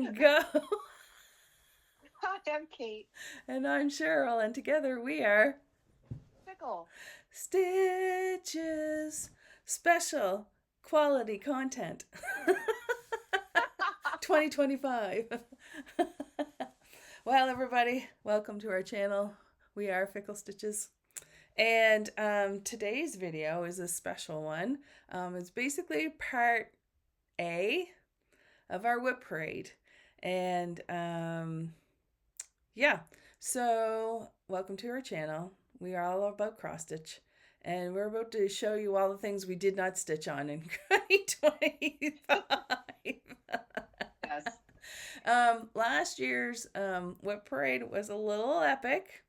and go. Hi, I'm Kate. And I'm Cheryl, and together we are Fickle. Stitches. Special quality content 2025. Well, everybody, welcome to our channel. We are Fickle Stitches. And today's video is a special one. It's basically part A of our WIP parade. And yeah, so welcome to our channel. We are all about cross stitch, and we're about to show you all the things we did not stitch on in 2025. Yes. Last year's WIP parade was a little epic,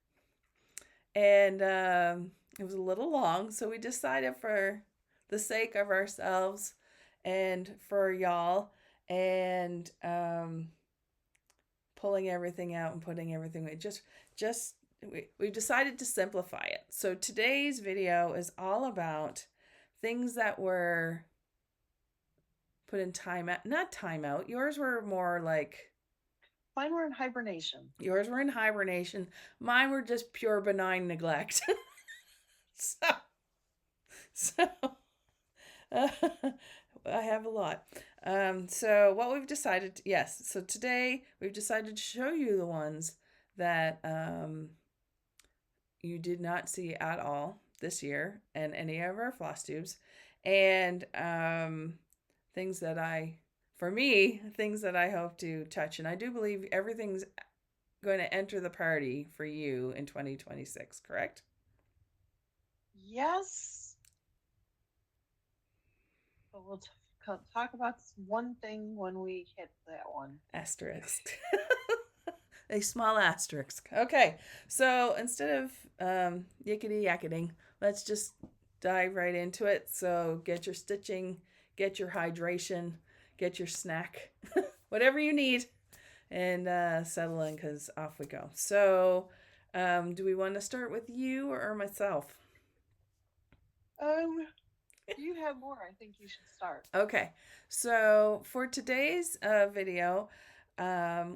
and it was a little long, so we decided for the sake of ourselves and for y'all and pulling everything out and putting everything away. We decided to simplify it. So today's video is all about things that were put in timeout. Not timeout. Yours were more like Mine were in hibernation. yours were in hibernation. Mine were just pure benign neglect. so so uh, I have a lot. So what we've decided, yes. So today we've decided to show you the ones that you did not see at all this year and any of our floss tubes, and things that things that I hope to touch. And I do believe everything's going to enter the party for you in 2026, correct? Yes. But we'll talk about one thing when we hit that one. Asterisk. A small asterisk. Okay, so instead of yickety yakketing, let's just dive right into it. So get your stitching, get your hydration, get your snack, whatever you need, and settle in because off we go. So, do we want to start with you or myself? You have more. I think you should start. Okay, so for today's video,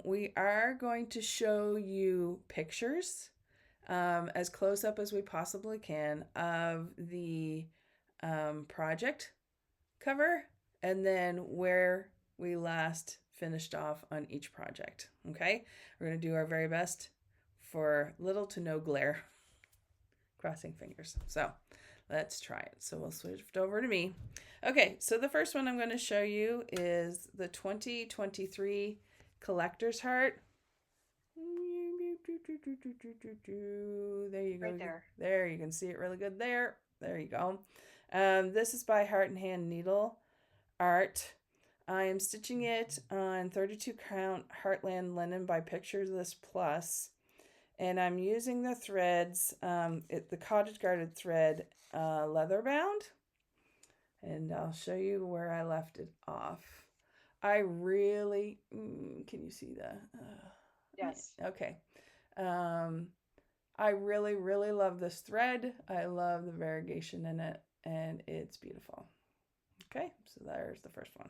we are going to show you pictures as close up as we possibly can of the project cover and then where we last finished off on each project. Okay, we're going to do our very best for little to no glare. Crossing fingers. So let's try it. So we'll shift over to me. Okay, so the first one I'm going to show you is the 2023 Collector's Heart. There you go. Right there. There, you can see it really good there. There you go. This is by Heart and Hand Needle Art. I am stitching it on 32 count Heartland Linen by Picture List Plus. And I'm using the threads, the cottage guarded thread leather bound. And I'll show you where I left it off. I really, can you see that? Yes. Okay. I really, really love this thread. I love the variegation in it, and it's beautiful. Okay, so there's the first one.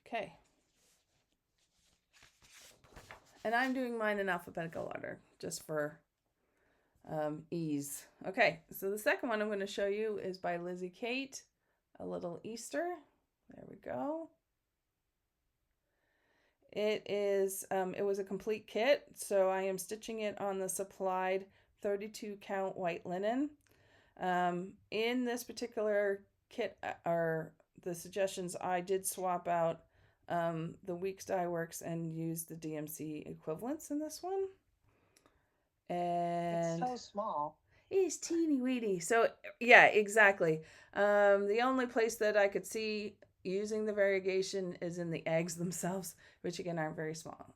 Okay. And I'm doing mine in alphabetical order, just for ease. Okay, so the second one I'm going to show you is by Lizzie Kate, A Little Easter. There we go. It is, it was a complete kit, so I am stitching it on the supplied 32 count white linen. In this particular kit, or the suggestions, I did swap out the Weeks Dye Works and use the DMC equivalents in this one. And it's so small. It's teeny weeny. So yeah, exactly. The only place that I could see using the variegation is in the eggs themselves, which again aren't very small.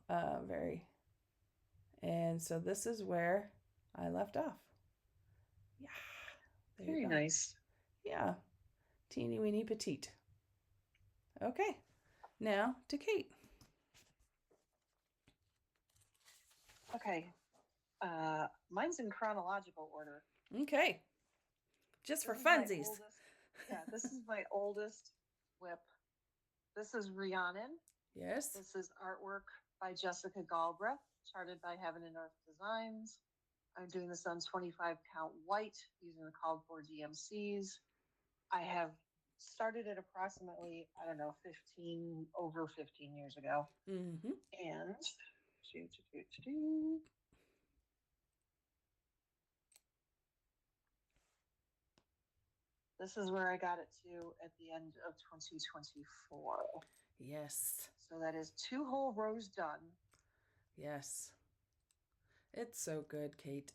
And so this is where I left off. Yeah. There Very you go. nice. Yeah. Teeny weeny petite. Okay. Now to Kate. Okay. Mine's in chronological order. Okay. Just for funsies. Yeah, this is my oldest WIP. This is Rhiannon. Yes. This is artwork by Jessica Galbraith, charted by Heaven and Earth Designs. I'm doing this on 25 count white using the called for DMCs. I have started it approximately, I don't know, over 15 years ago. Mm-hmm. And this is where I got it to at the end of 2024. Yes. So that is 2 whole rows done. Yes. It's so good, Kate.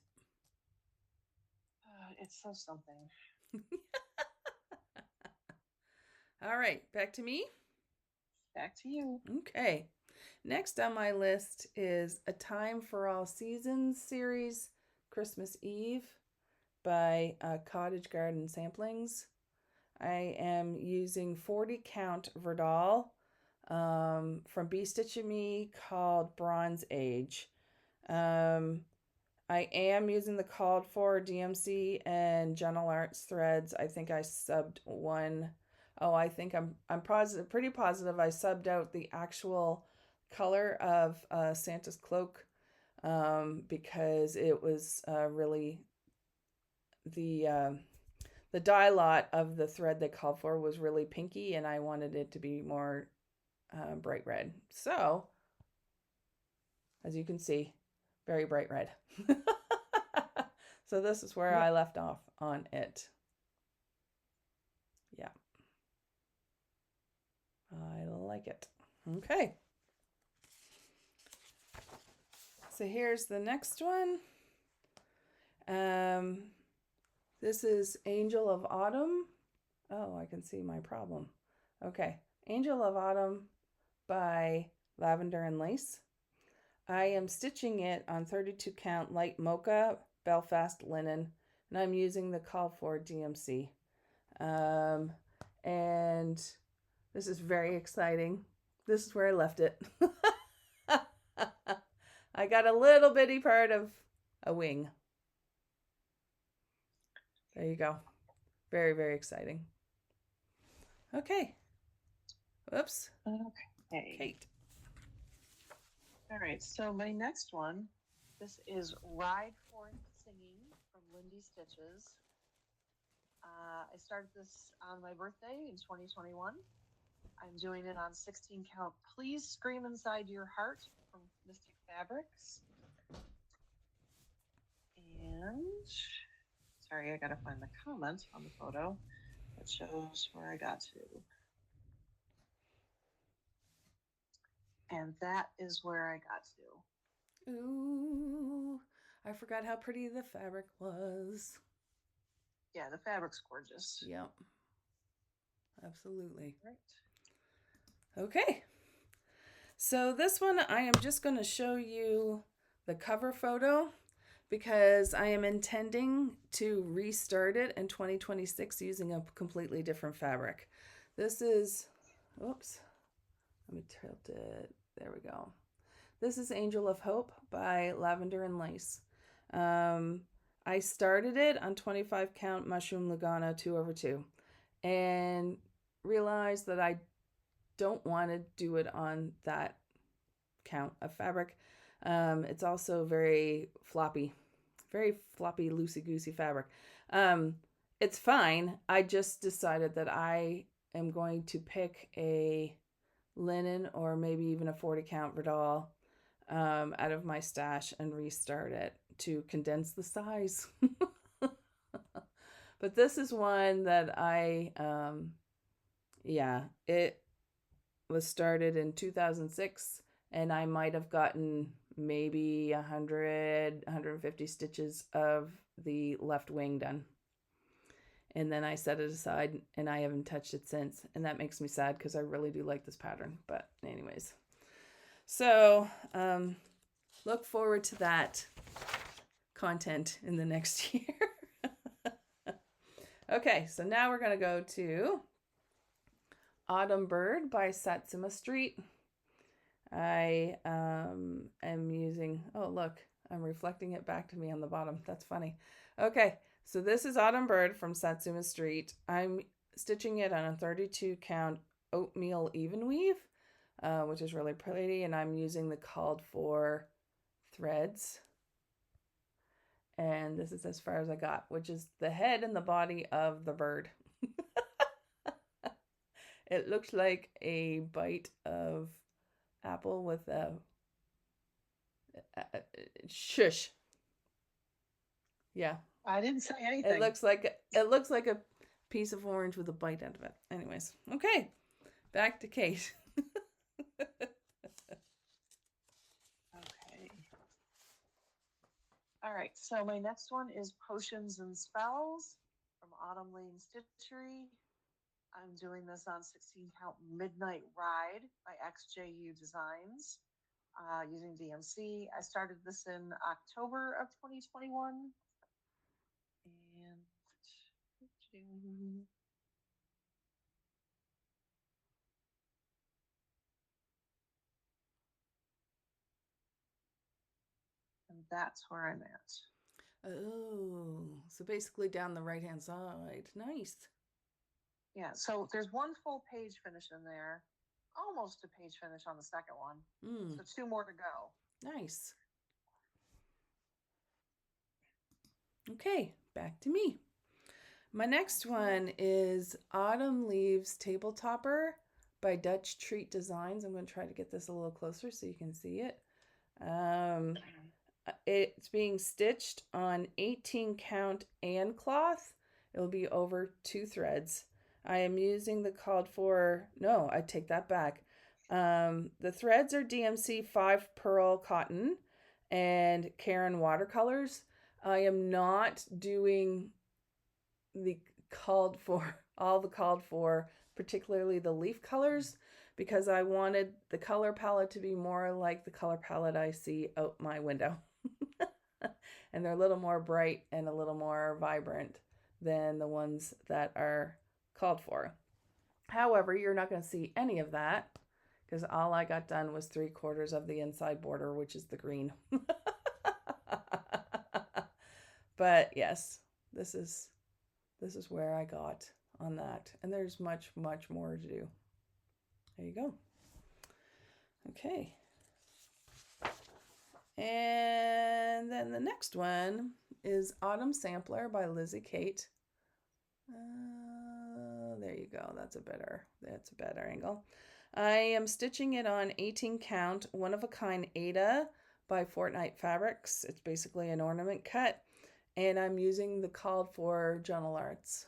It's so something. All right, back to me. Back to you. Okay. Next on my list is A Time for All Seasons series, Christmas Eve by Cottage Garden Samplings. I am using 40 count Verdal from Bee Stitch and Me called Bronze Age. I am using the called for DMC and Gentle Arts threads. I think I subbed one. Oh, I think I'm positive, pretty positive. I subbed out the actual color of Santa's cloak because it was really the dye lot of the thread they called for was really pinky, and I wanted it to be more bright red. So, as you can see, very bright red. So this is where I left off on it. Yeah. I like it. Okay. So here's the next one. This is Angel of Autumn. Oh, I can see my problem. Okay. Angel of Autumn by Lavender and Lace. I am stitching it on 32 count light mocha Belfast linen, and I'm using the call for DMC. And this is very exciting. This is where I left it. I got a little bitty part of a wing. There you go. Very, very exciting. Okay. Whoops. Okay. Kate. All right, so my next one, this is Ride Forth Singing from Lindy Stitches. I started this on my birthday in 2021. I'm doing it on 16 count Please Scream Inside Your Heart from Mystic Fabrics. And, sorry, I gotta find the comment on the photo that shows where I got to. And that is where I got to. Ooh, I forgot how pretty the fabric was. Yeah, the fabric's gorgeous. Yep. Absolutely. Right. Okay. So this one, I am just going to show you the cover photo because I am intending to restart it in 2026 using a completely different fabric. This is, oops, let me tilt it. There we go. This is Angel of Hope by Lavender and Lace. I started it on 25 count Mushroom Lugana 2/2 and realized that I don't want to do it on that count of fabric. It's also very floppy, loosey-goosey fabric. It's fine. I just decided that I am going to pick a linen or maybe even a 40 count Verdal out of my stash and restart it to condense the size. But this is one that it was started in 2006, and I might have gotten maybe 150 stitches of the left wing done. And then I set it aside, and I haven't touched it since. And that makes me sad because I really do like this pattern. But anyways, so look forward to that content in the next year. Okay, so now we're going to go to Autumn Bird by Satsuma Street. I am using, oh look, I'm reflecting it back to me on the bottom. That's funny. Okay, so this is Autumn Bird from Satsuma Street. I'm stitching it on a 32 count oatmeal even weave. which is really pretty. And I'm using the called for threads. And this is as far as I got, which is the head and the body of the bird. It looks like a bite of apple with a shush. Yeah. I didn't say anything. It looks like a piece of orange with a bite out of it. Anyways, okay. Back to Kate. Okay. All right, so my next one is Potions and Spells from Autumn Lane Stitchery. I'm doing this on 16 count Midnight Ride by XJU Designs using DMC. I started this in October of 2021. And that's where I'm at. Oh, so basically down the right-hand side. Nice. Yeah, so there's one full page finish in there, almost a page finish on the second one. So 2 more to go. Nice. Okay, back to me. My next one is Autumn Leaves Table Topper by Dutch Treat Designs. I'm going to try to get this a little closer so you can see it. It's being stitched on 18 count and cloth. It'll be over 2 threads. I am using the called for, no, I take that back. The threads are DMC 5 pearl cotton and Karen watercolors. I am not doing the called for, all the called for, particularly the leaf colors, because I wanted the color palette to be more like the color palette I see out my window. And they're a little more bright and a little more vibrant than the ones that are called for. However, you're not going to see any of that because all I got done was 3/4 of the inside border, which is the green. But yes, this is where I got on that. And there's much, much more to do. There you go. Okay. And then the next one is Autumn Sampler by Lizzie Kate. There you go. That's a better angle. I am stitching it on 18 count, one of a kind Ada by Fortnite Fabrics. It's basically an ornament cut. And I'm using the called for Journal Arts.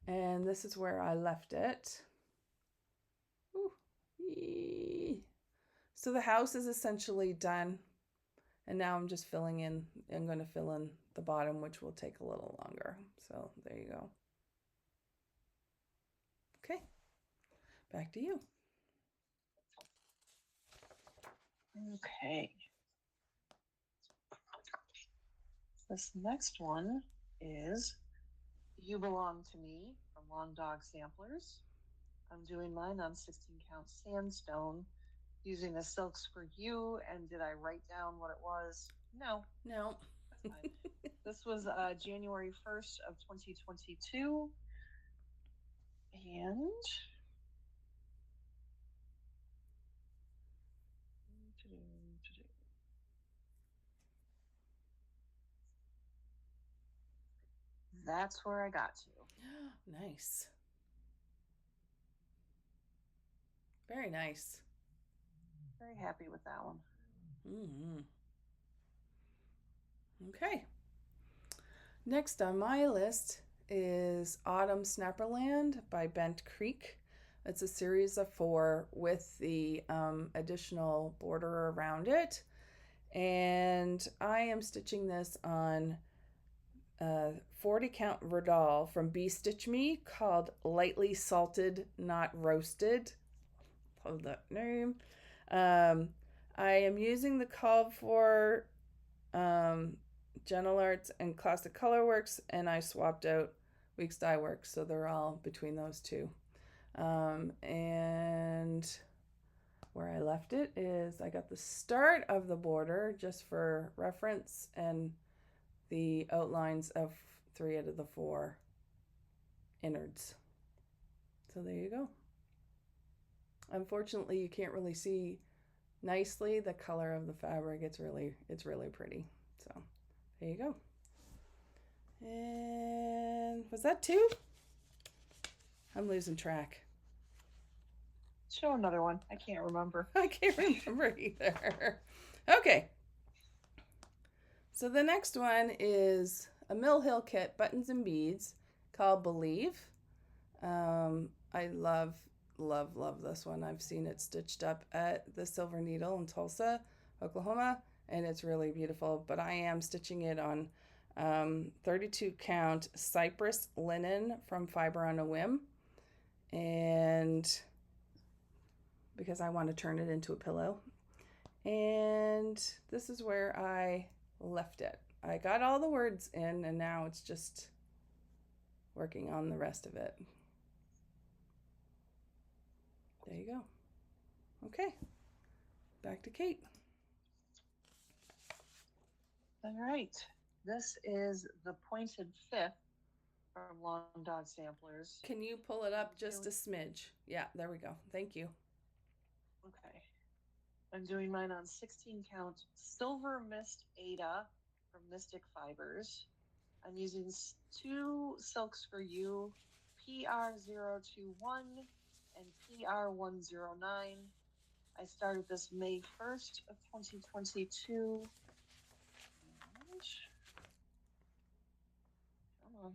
And this is where I left it. Ooh. So the house is essentially done. And now I'm just filling in. I'm going to fill in the bottom, which will take a little longer. So there you go. Okay. Back to you. Okay. This next one is You Belong to Me from Long Dog Samplers. I'm doing mine on 16 count sandstone using a Silks for You. And did I write down what it was? No. No. That's fine. This was January 1st of 2022. And that's where I got to. Nice. Very nice. Very happy with that one. Okay. Next on my list is Autumn Snapperland by Bent Creek. It's a series of 4 with the additional border around it. And I am stitching this on 40 count Verdal from Bee Stitch Me called Lightly Salted, Not Roasted. Love that name. I am using the called for Gentle Arts and Classic Colorworks, and I swapped out Weeks Dye Works, so they're all between those two. And where I left it is I got the start of the border just for reference and the outlines of 3 out of the 4 innards. So there you go. Unfortunately, you can't really see nicely the color of the fabric. It's really pretty. So there you go. And was that two? I'm losing track. Show another one. I can't remember. I can't remember either. Okay. So the next one is a Mill Hill kit, buttons and beads, called Believe. I love this one. I've seen it stitched up at the Silver Needle in Tulsa, Oklahoma, and it's really beautiful. But I am stitching it on 32 count cypress linen from Fiber on a Whim, and because I want to turn it into a pillow. And this is where I left it. I got all the words in, and now it's just working on the rest of it. There you go. Okay, back to Kate. All right, this is the pointed fifth from Long Dog Samplers. Can you pull it up just a smidge? Yeah, there we go. Thank you. Okay. I'm doing mine on 16 count Silver Mist Ada from Mystic Fibers. I'm using 2 silks for you, PR021 and PR109. I started this May 1st of 2022. Come on.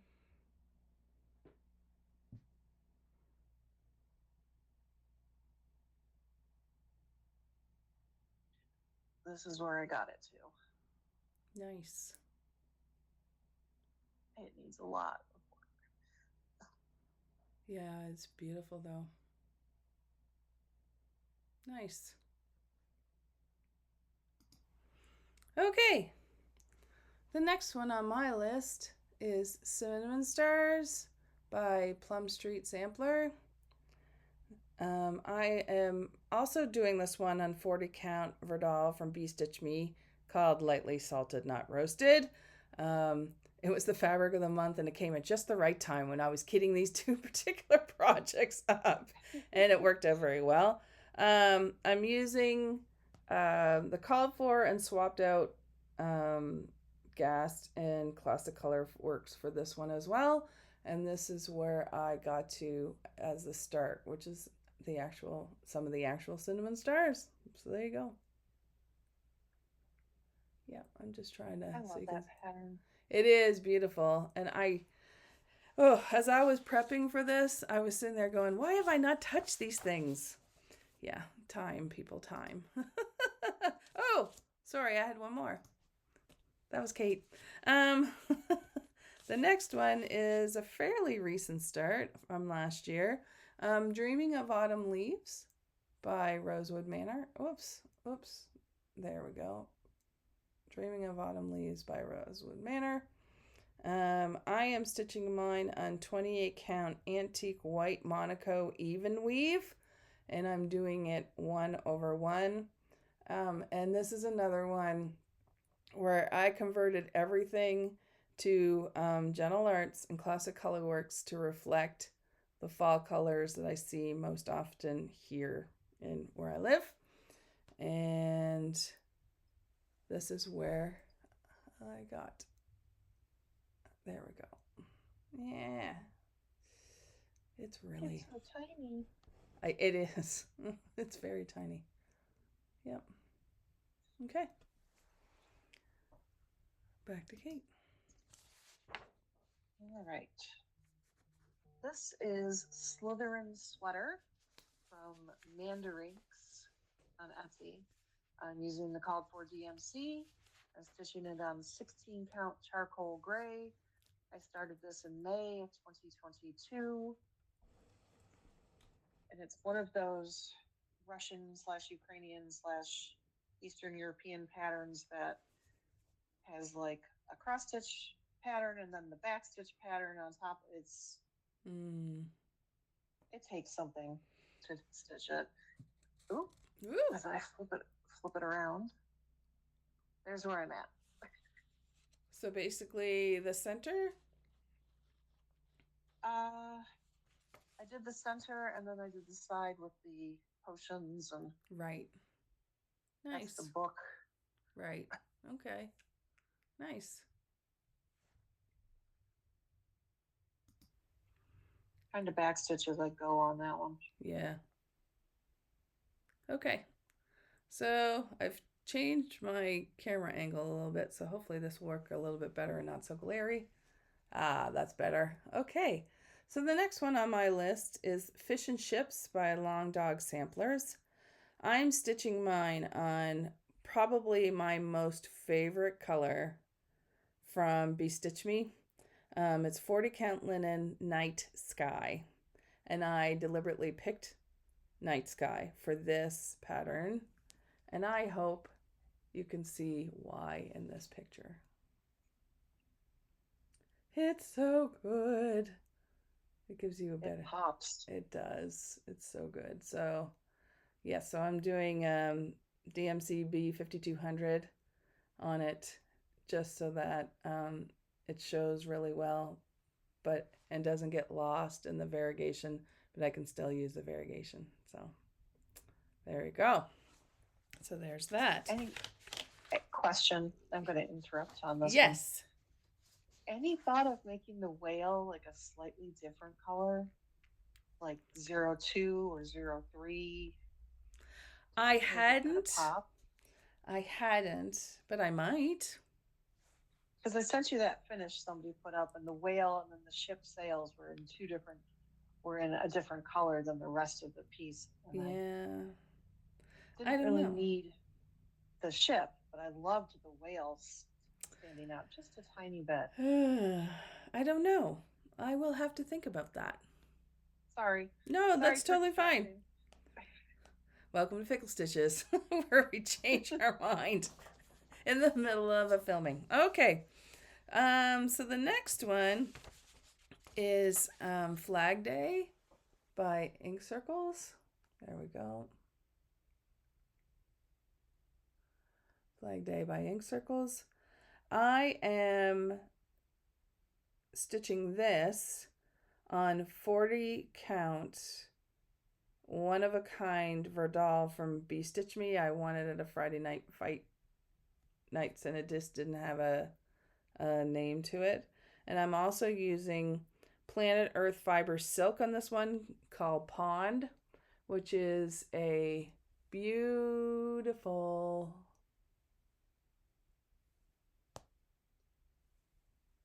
This is where I got it to. Nice. It needs a lot of work. Yeah, it's beautiful though. Nice. Okay. The next one on my list is Cinnamon Stars by Plum Street Sampler. I am also doing this one on 40 count Verdal from Bee Stitch Me called Lightly Salted Not Roasted. It was the fabric of the month, and it came at just the right time when I was kitting these two particular projects up, and it worked out very well. I'm using the called for and swapped out Gast and Classic Color Works for this one as well. And this is where I got to as the start, which is some of the actual cinnamon stars. So there you go. Yeah, I'm just trying to. I love that pattern. It is beautiful, and as I was prepping for this, I was sitting there going, "Why have I not touched these things?" Yeah, time, people, time. Oh, sorry, I had one more. That was Kate. The next one is a fairly recent start from last year. Dreaming of Autumn Leaves by Rosewood Manor. Oops. There we go. Dreaming of Autumn Leaves by Rosewood Manor. I am stitching mine on 28 count antique white Monaco even weave, and I'm doing it 1/1. And this is another one where I converted everything to Gentle Arts and Classic Color Works to reflect the fall colors that I see most often here in where I live. And this is where I got. There we go. Yeah. It's really. It's so tiny. It is. It's very tiny. Yep. Okay. Back to Kate. All right. This is Slytherin Sweater from Mandarinks on Etsy. I'm using the called for DMC. I'm stitching it on 16 count charcoal gray. I started this in May of 2022. And it's one of those Russian/Ukrainian/Eastern European patterns that has like a cross stitch pattern and then the back stitch pattern on top. It takes something to stitch it. Ooh. As I flip it around, there's where I'm at. So basically the center? I did the center and then I did the side with the potions and Right. that's the Nice. book. Right. Okay. Nice. Kind of backstitch as I go on that one. Yeah. Okay. So I've changed my camera angle a little bit, so hopefully this will work a little bit better and not so glary. Ah, that's better. Okay. So the next one on my list is Fish and Ships by Long Dog Samplers. I'm stitching mine on probably my most favorite color from Be Stitch Me. It's 40 count linen night sky. And I deliberately picked night sky for this pattern. And I hope you can see why in this picture. It's so good. It gives you a better. It pops. It does. It's so good. So, yeah, so I'm doing DMC B5200 on it just so that it shows really well, but and doesn't get lost in the variegation, but I can still use the variegation. So there you go. So there's that. Any question? I'm going to interrupt on this Yes. one. Any thought of making the whale like a slightly different color, like 02 or 03? I hadn't. Pop? I hadn't, but I might. Because I sent you that finish somebody put up, and the whale and then the ship sails were in a different color than the rest of the piece. And yeah. I didn't really need the ship, but I loved the whales standing out just a tiny bit. I don't know. I will have to think about that. Sorry. No, that's totally fine. Welcome to Fickle Stitches, where we change our mind in the middle of a filming. Okay. So the next one is Flag Day by Ink Circles. There we go. Flag Day by Ink Circles. I am stitching this on 40 count one of a kind Verdal from Be Stitch Me. I wanted it a Friday night fight nights and it just didn't have a name to it. And I'm also using Planet Earth Fiber Silk on this one called Pond, which is a beautiful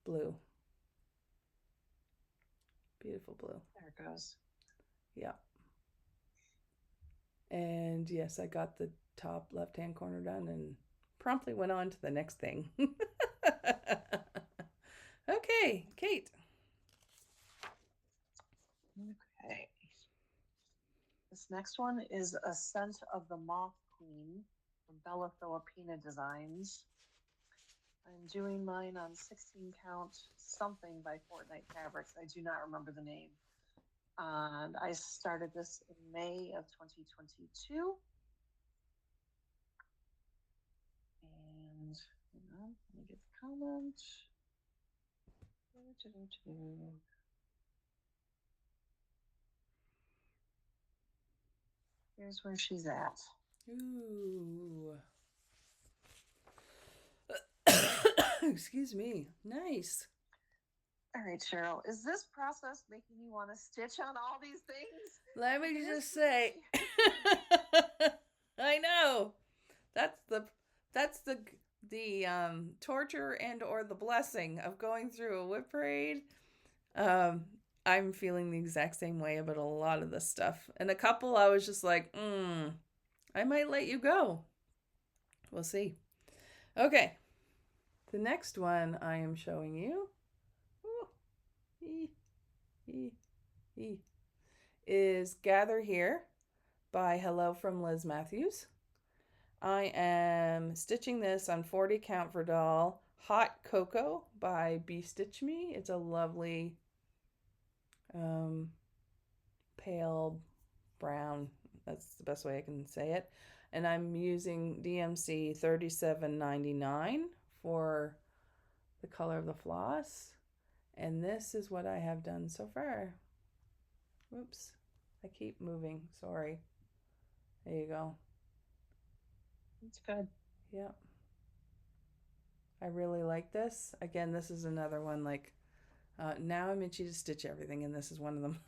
blue. Beautiful blue. There it goes. Yeah. And yes, I got the top left-hand corner done and promptly went on to the next thing. Okay, Kate. Okay. This next one is Ascent of the Moth Queen from Bella Filipina Designs. I'm doing mine on 16 count something by Fortnite Fabrics. I do not remember the name. And I started this in May of 2022. And hang on, let me get the comment. Here's where she's at. Ooh. Excuse me. Nice. All right, Cheryl, is this process making you want to stitch on all these things? Let me just say, I know that's the torture and or the blessing of going through a WIP parade. I'm feeling the exact same way about a lot of this stuff, and a couple I was just like, I might let you go. We'll see. Okay, the next one I am showing you. Is Gather Here by Hello from Liz Matthews. I am stitching this on 40 count Verdal Hot Cocoa by Be Stitch Me. It's a lovely pale brown. That's the best way I can say it. And I'm using DMC 3799 for the color of the floss. And this is what I have done so far. Whoops. I keep moving. Sorry. There you go. That's good. Yep. I really like this. Again, this is another one like, now I'm itchy to stitch everything, and this is one of them.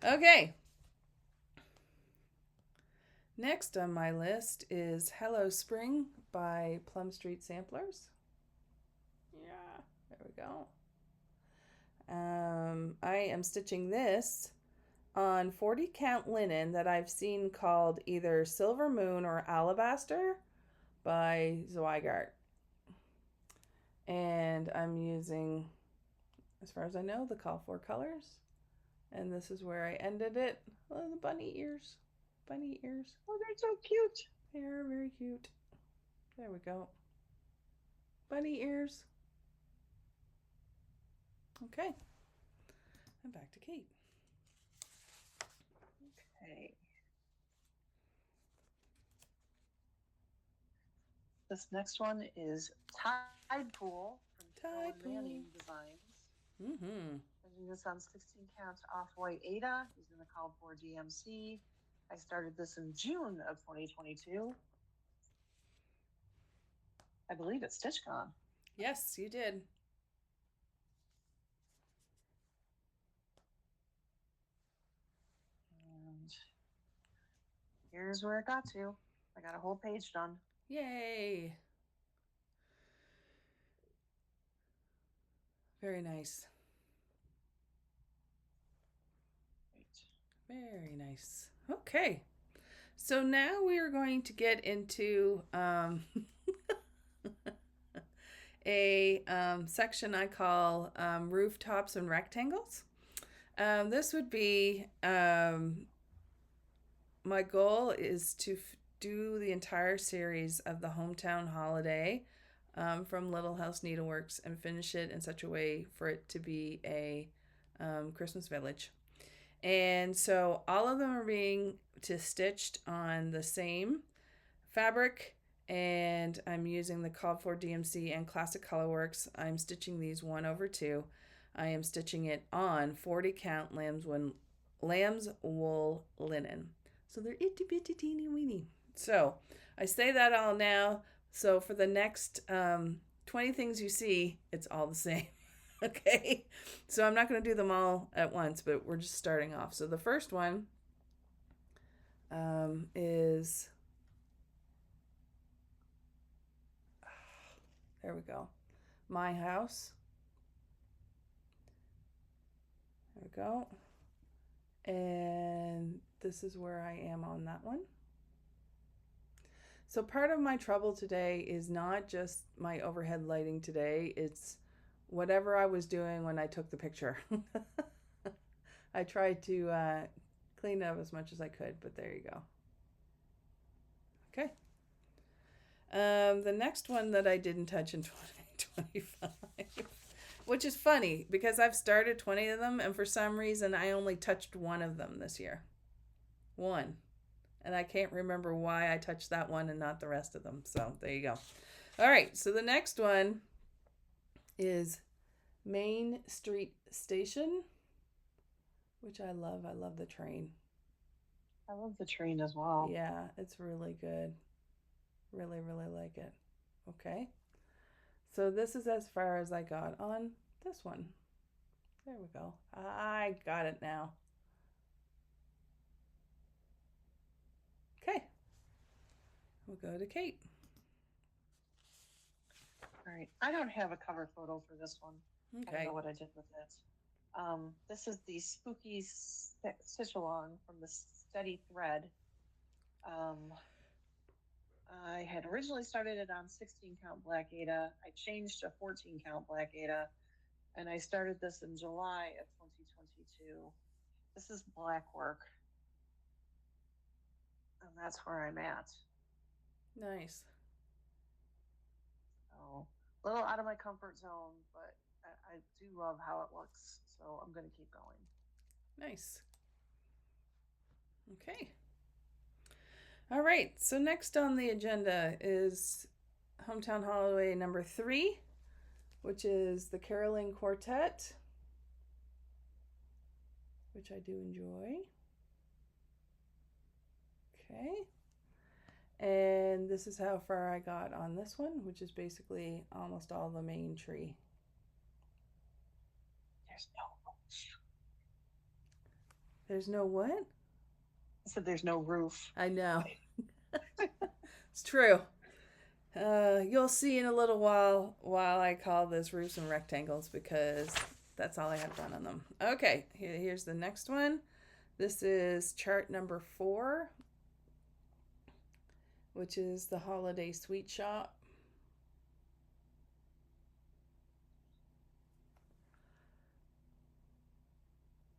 Okay. Next on my list is Hello Spring by Plum Street Samplers. Yeah, there we go. I am stitching this on 40 count linen that I've seen called either Silver Moon or Alabaster by Zweigart. And I'm using, as far as I know, the call for colors. And this is where I ended it. Oh, the bunny ears. Bunny ears. Oh, they're so cute. They're very cute. There we go. Bunny ears. Okay. And back to Kate. Okay. This next one is Tide Pool from Cheryl and Manning Designs. Mm-hmm. I'm doing this on 16 count off-white Ada using the call for DMC. I started this in June of 2022. I believe it's StitchCon. Yes, you did. And here's where it got to. I got a whole page done. Yay. Very nice. Great. Very nice. Okay. So now we are going to get into a section I call rooftops and rectangles. This would be, my goal is to do the entire series of the Hometown Holiday from Little House Needleworks and finish it in such a way for it to be a Christmas village. And so all of them are being stitched on the same fabric, and I'm using the called for DMC and Classic Colorworks. I'm stitching these 1/2. I am stitching it on 40 count lamb's wool linen. So they're itty bitty teeny weeny. So I say that all now. So for the next 20 things you see, it's all the same. Okay, so I'm not going to do them all at once, but we're just starting off. So the first one is, there we go, My House. There we go. And this is where I am on that one. So part of my trouble today is not just my overhead lighting today, it's whatever I was doing when I took the picture. I tried to clean it up as much as I could, but there you go. Okay. The next one that I didn't touch in 2025, which is funny because I've started 20 of them, and for some reason I only touched one of them this year. One. And I can't remember why I touched that one and not the rest of them. So there you go. All right. So the next one is Main Street Station, which I love. I love the train. I love the train as well. Yeah, it's really good. Really, really like it. Okay. So this is as far as I got on this one. There we go. I got it now. Okay. We'll go to Kate. All right. I don't have a cover photo for this one. Okay. I don't know what I did with it. This is the Spooky Stitch Along from the Steady Thread. I had originally started it on 16 count Black Ada. I changed to 14 count Black Ada, and I started this in July of 2022. This is black work, and that's where I'm at. Nice. So a little out of my comfort zone, but I do love how it looks, so I'm going to keep going. Nice. Okay. All right. So next on the agenda is Hometown Holiday number 3, which is the Caroling Quartet, which I do enjoy. Okay. And this is how far I got on this one, which is basically almost all the main tree. There's no roof. There's no what? I said there's no roof. I know. It's true. You'll see in a little while I call this roofs and rectangles because that's all I have done on them. Okay, here's the next one. This is chart number 4, which is the holiday sweet shop.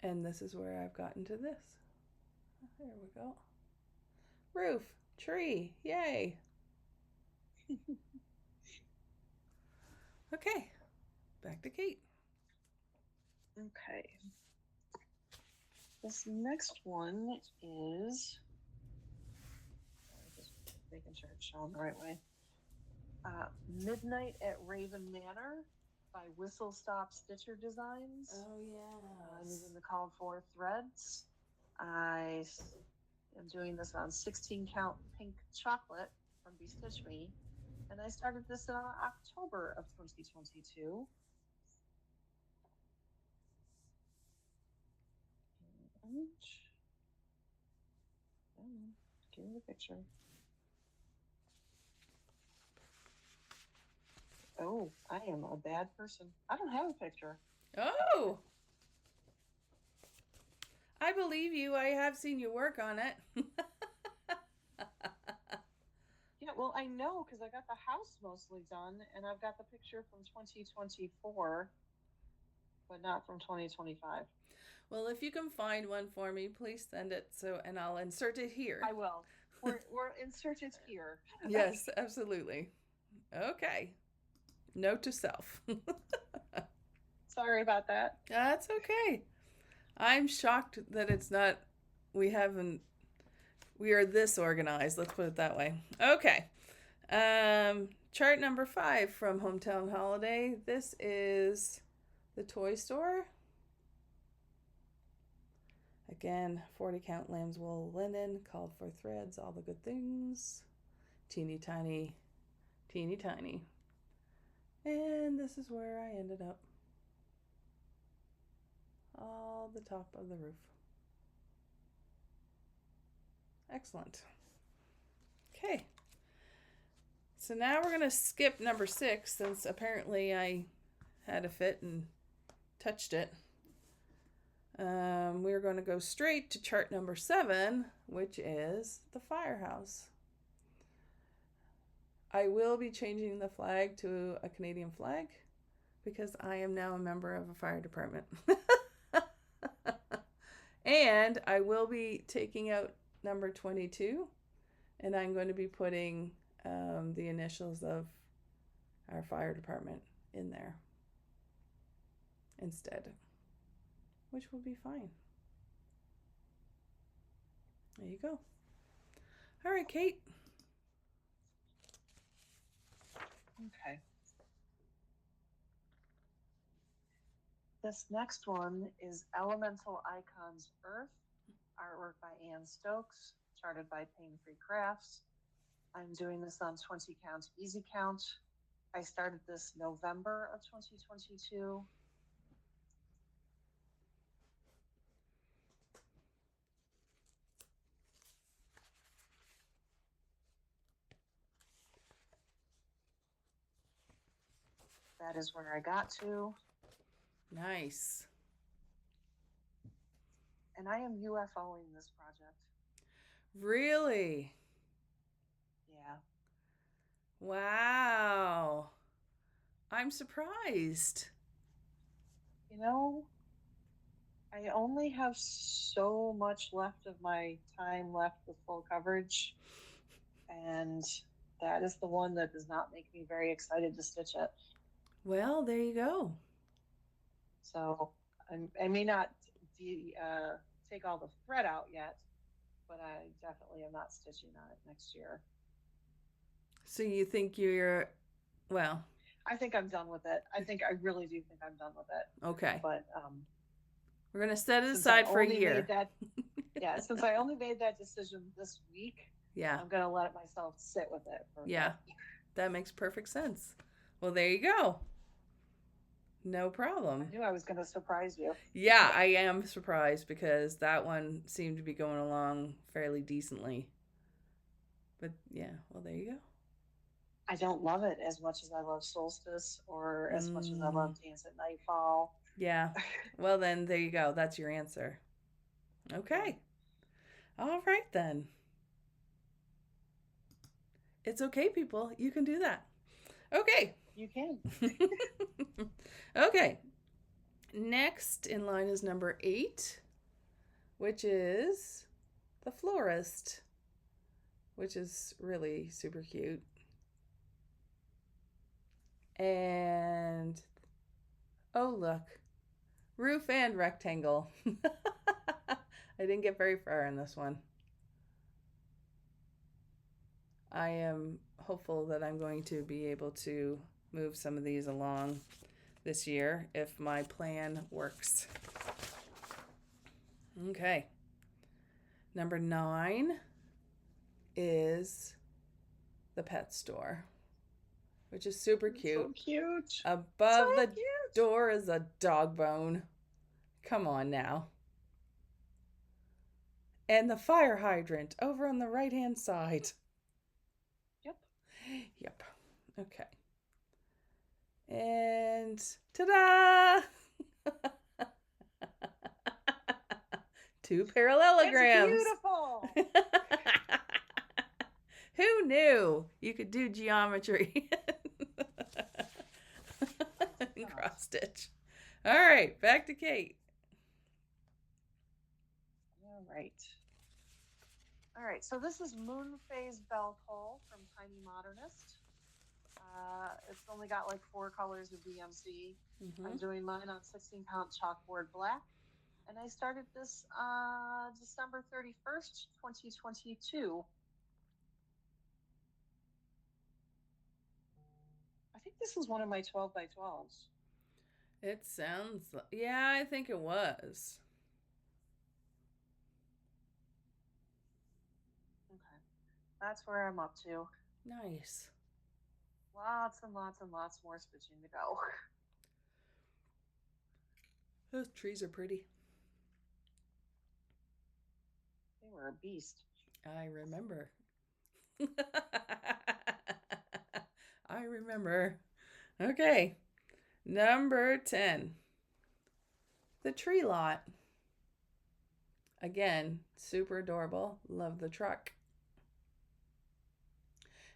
And this is where I've gotten to this. There we go. Roof, tree, yay. Okay, back to Kate. Okay. This next one is, just making sure it's shown the right way. Midnight at Raven Manor by Whistle Stop Stitcher Designs. Oh yeah. I'm using the called for threads. I am doing this on 16 count pink chocolate from Be Stitch Me, and I started this in October of 2022. Give me the picture. Oh, I am a bad person. I don't have a picture. Oh! I believe you. I have seen you work on it. Yeah, well, I know because I got the house mostly done, and I've got the picture from 2024, but not from 2025. Well, if you can find one for me, please send it and I'll insert it here. I will. We're inserted here. Yes, absolutely. Okay. Note to self. Sorry about that. That's okay. I'm shocked that it's not, we are this organized. Let's put it that way. Okay. Chart number 5 from Hometown Holiday. This is the toy store. Again, 40 count lamb's wool linen, called for threads, all the good things. Teeny tiny, teeny tiny. And this is where I ended up. All the top of the roof. Excellent. Okay. So now we're going to skip number 6 since apparently I had a fit and touched it. We're going to go straight to chart number 7, which is the firehouse. I will be changing the flag to a Canadian flag because I am now a member of a fire department. And I will be taking out number 22, and I'm going to be putting the initials of our fire department in there instead, which will be fine. There you go. All right, Kate. Okay. This next one is Elemental Icons Earth, artwork by Ann Stokes, charted by Pain Free Crafts. I'm doing this on 20 count, easy count. I started this November of 2022. That is where I got to. Nice. And I am UFOing this project. Really? Yeah. Wow. I'm surprised. You know, I only have so much left of my time left with full coverage. And that is the one that does not make me very excited to stitch it. Well, there you go. So I may not take all the thread out yet, but I definitely am not stitching on it next year. So you think well. I think I'm done with it. I really do think I'm done with it. Okay. But we're going to set it aside for a year. Yeah, since I only made that decision this week, Yeah. I'm gonna let myself sit with it for a Yeah. bit. That makes perfect sense. Well, there you go. No I problem. knew I was gonna surprise you. Yeah, I am surprised because that one seemed to be going along fairly decently. But yeah, well, there you I don't love it as much as I love Solstice or go. as much as I love Dance at Nightfall. Yeah. Well, then there you go. That's your answer. Yeah, Okay. All right, then. It's okay, people. You can do that. Okay. you can. Okay. Next in line is number 8, which is the florist, which is really super cute. And oh, look, roof and rectangle. I didn't get very far in this one. I am hopeful that I'm going to be able to move some of these along this year if my plan works. Okay. Number 9 is the pet store, which is super cute. So cute. Above So the cute. door is a dog bone. Come on now. And the fire hydrant over on the right hand side. Yep. Yep. Okay. And ta da! 2 parallelograms. It's beautiful. Who knew you could do geometry and cross stitch? All right, back to Kate. All right. All right. So this is Moon Phase Bell Pull from Tiny Modernist. It's only got like 4 colors of DMC. I'm doing mine on 16 count chalkboard black. And I started this December 31st, 2022. I think this is one of my 12 by 12s. It sounds like, yeah, I think it was. Okay. That's where I'm up to. Nice. Lots and lots and lots more stitching to go. Those trees are pretty. They were a beast. I remember. I remember. Okay. Number 10. The tree lot. Again, super adorable. Love the truck.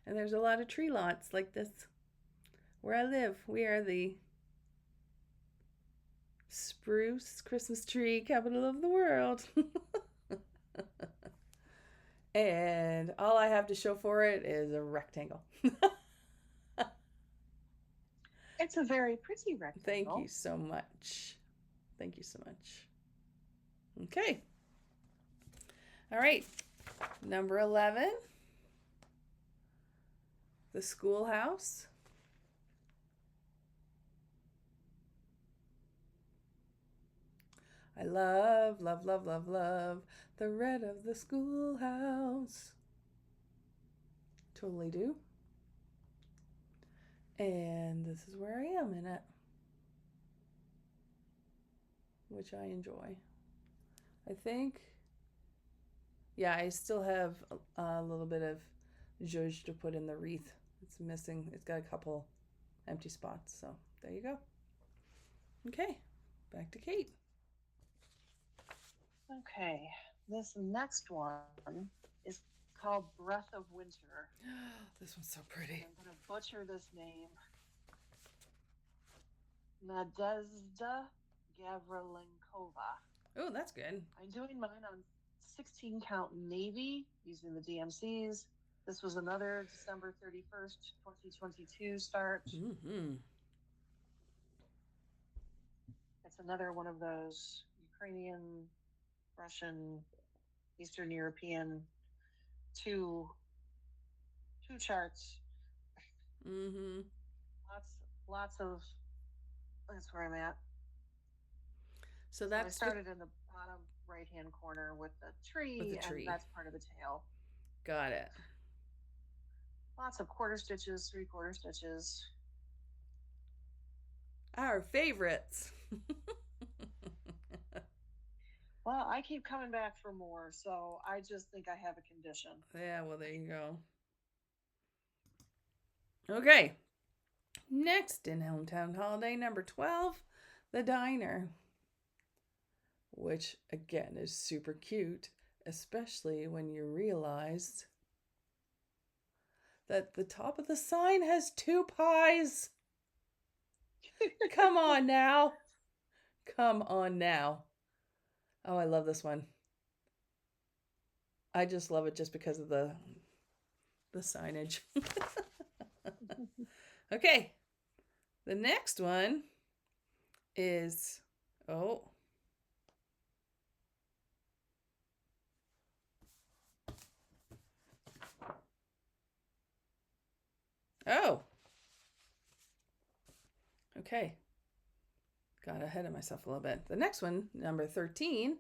And there's a lot of tree lots like this where I live. We are the spruce Christmas tree capital of the world. And all I have to show for it is a rectangle. It's a very pretty rectangle. Thank you so much. Thank you so much. Okay. All right. Number 11. The schoolhouse. I love, love, love, love, love the red of the schoolhouse. Totally do. And this is where I am in it, which I enjoy. I think, yeah, I still have a little bit of zhuzh to put in the wreath. It's missing. It's got a couple empty spots. So there you go. Okay, back to Kate. Okay, this next one is called Breath of Winter. This one's so pretty. I'm going to butcher this name. Nadezhda Gavrilenkova. Oh, that's good. I'm doing mine on 16 count navy using the DMCs. This was another December 31st, 2022 start. It's another one of those Ukrainian, Russian, Eastern European two charts. Lots of. That's where I'm at. So that's I started in the bottom right-hand corner with the tree, With the and tree. that's part of the tail. Got it. Lots of quarter stitches, 3/4 stitches. Our favorites. Well, I keep coming back for more, so I just think I have a condition. Yeah, well, there you go. Okay. Next in Hometown Holiday, number 12, the diner. Which, again, is super cute, especially when you realize that the top of the sign has 2 pies. Come on now. Come on now. Oh, I love this one. I just love it just because of the signage. Okay. The next one is oh. Oh. Okay. Got ahead of myself a little bit. The next one, number 13,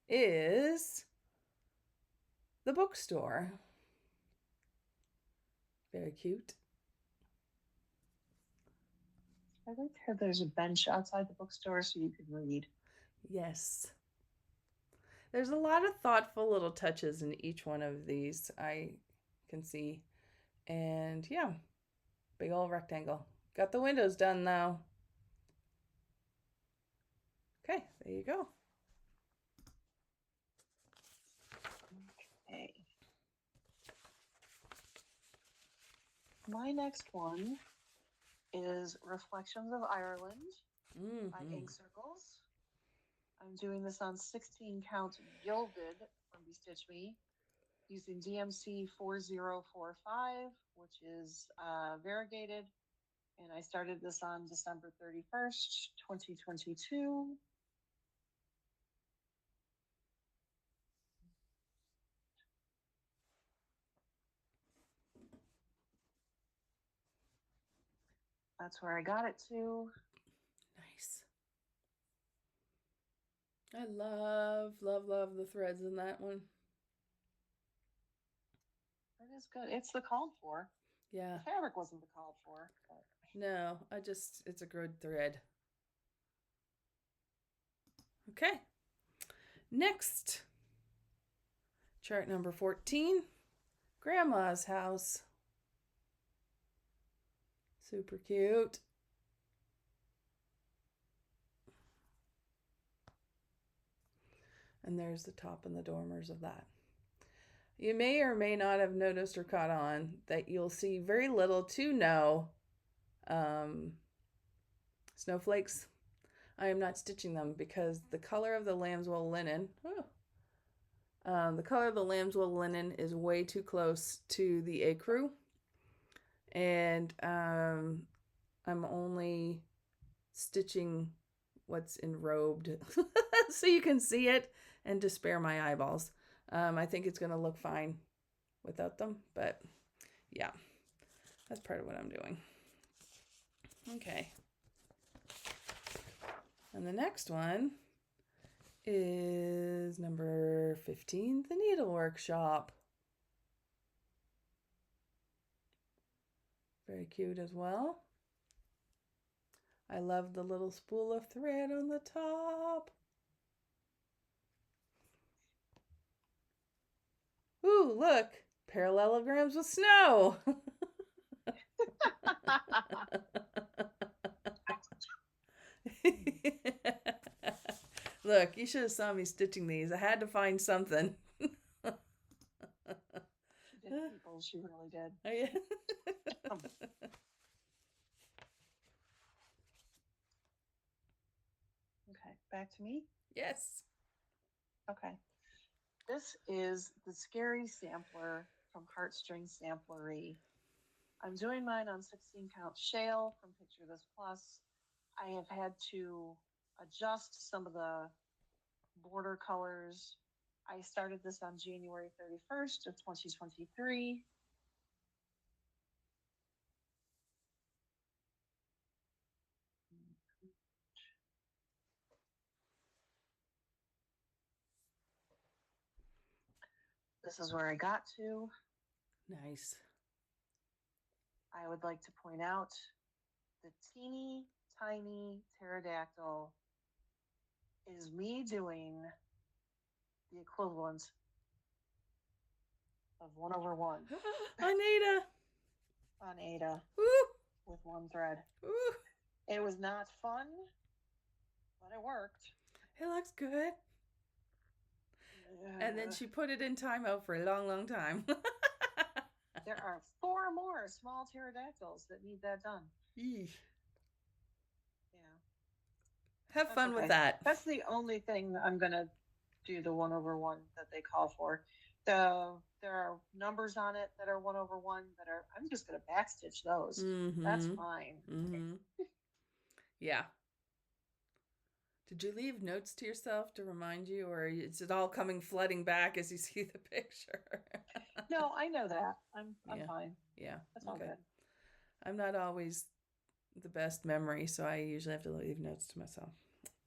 is the bookstore. Very cute. I like how there's a bench outside the bookstore so you can read. Yes. There's a lot of thoughtful little touches in each one of these, I can see. And yeah, big old rectangle. Got the windows done though. Okay, there you go. Okay. My next one is Reflections of Ireland by Ink Circles. I'm doing this on 16 count gilded from Bestitch Me using DMC 4045, which is variegated. And I started this on December 31st, 2022. That's where I got it to. Nice. I love, love, love the threads in that one. It is good. It's the called for. Yeah. The fabric wasn't the called for. But... No, it's a good thread. Okay. Next, chart number 14, Grandma's house. Super cute. And there's the top and the dormers of that. You may or may not have noticed or caught on that you'll see very little to no snowflakes. I am not stitching them because the color of the lambswool linen, the color of the lambswool linen is way too close to the ecru. And I'm only stitching what's enrobed so you can see it and to spare my eyeballs. I think it's going to look fine without them, but yeah, that's part of what I'm doing. Okay. And the next one is number 15, the Needle Workshop. Very cute as well. I love the little spool of thread on the top. Ooh, look, parallelograms with snow. Look, you should have saw me stitching these. I had to find something. She did people. She really did. Oh, yeah. Okay, back to me. Yes. Okay. This is the Scary Sampler from Heartstring Samplery. I'm doing mine on 16 count shale from Picture This Plus. I have had to adjust some of the border colors. I started this on January 31st of 2023. this is where I got to. Nice. I would like to point out the teeny tiny pterodactyl is me doing the equivalent of 1/1 Anita. on Ada Woo. with one thread. Woo. It was not fun, but it worked. It looks good. And then she put it in timeout for a long, long time. There are 4 more small pterodactyls that need that done. Eesh. Yeah. Have That's fun okay. with that. That's the only thing I'm going to do the 1/1 that they call for. There are numbers on it that are 1/1 that are, I'm just going to backstitch those. Mm-hmm. That's fine. Mm-hmm. Yeah. Did you leave notes to yourself to remind you, or is it all coming flooding back as you see the picture? No, I know that. I'm Yeah. fine. Yeah. That's all good. I'm not always the best memory, so I usually have to leave notes to myself.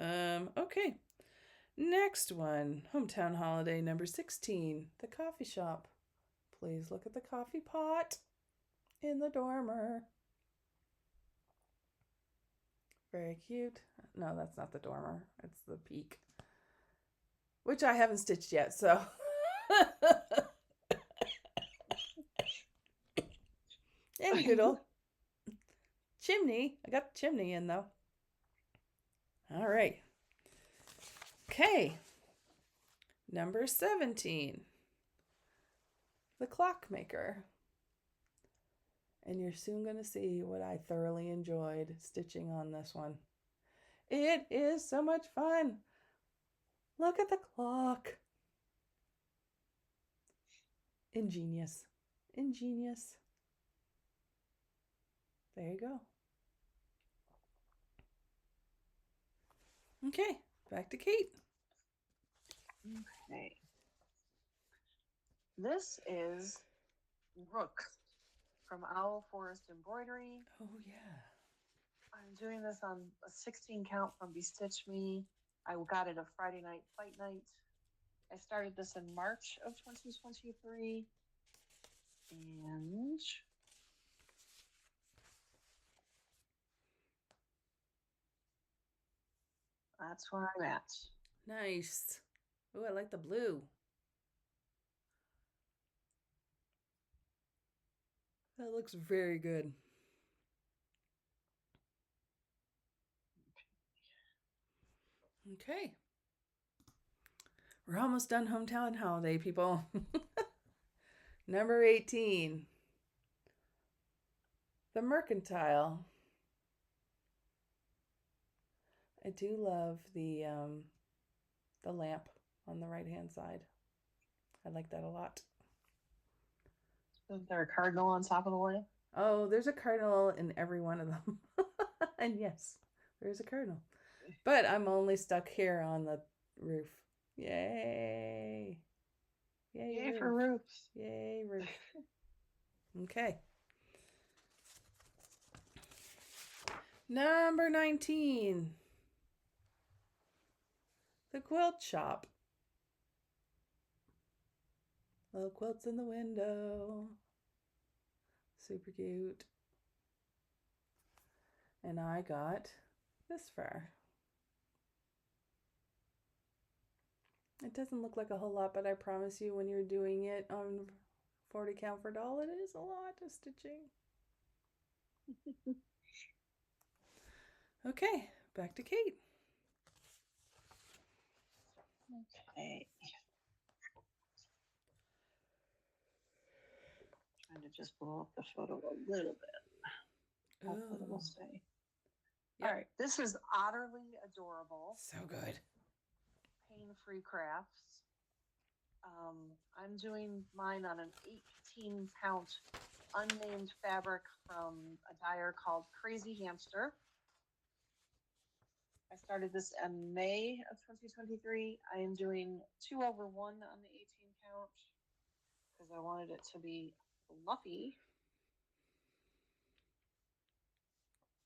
Okay. Next one, hometown holiday number 16, the coffee shop. Please look at the coffee pot in the dormer. Very cute. No, that's not the dormer. It's the peak, which I haven't stitched yet, so. And good old chimney. I got the chimney in, though. All right. Okay. Number 17, the clockmaker. And you're soon going to see what I thoroughly enjoyed stitching on this one. It is so much fun. Look at the clock. Ingenious. Ingenious. There you go. Okay, back to Kate. Okay. This is Rook from Owl Forest Embroidery. Oh, yeah. I'm doing this on a 16 count from Bestitch Me. I got it a Friday night fight night. I started this in March of 2023. And that's where I'm at. Nice. Oh, I like the blue. That looks very good. Okay. We're almost done hometown holiday, people. Number 18, the mercantile. I do love the lamp on the right-hand side. I like that a lot. Is there a cardinal on top of the lamp? Oh, there's a cardinal in every one of them. And yes, there's a cardinal. But I'm only stuck here on the roof. Yay. Yay for roofs. Yay, roof. Okay. Number 19. The quilt shop. Little quilts in the window. Super cute. And I got this far. It doesn't look like a whole lot, but I promise you when you're doing it on 40 count for doll, it is a lot of stitching. Okay, back to Kate. Okay. Trying to just blow up the photo a little bit. Hopefully it will stay. Yep. All right, this is utterly adorable. So good. Pain-free crafts. I'm doing mine on an 18 count unnamed fabric from a dyer called Crazy Hamster. I started this in May of 2023. I am doing 2/1 on the 18 count because I wanted it to be fluffy.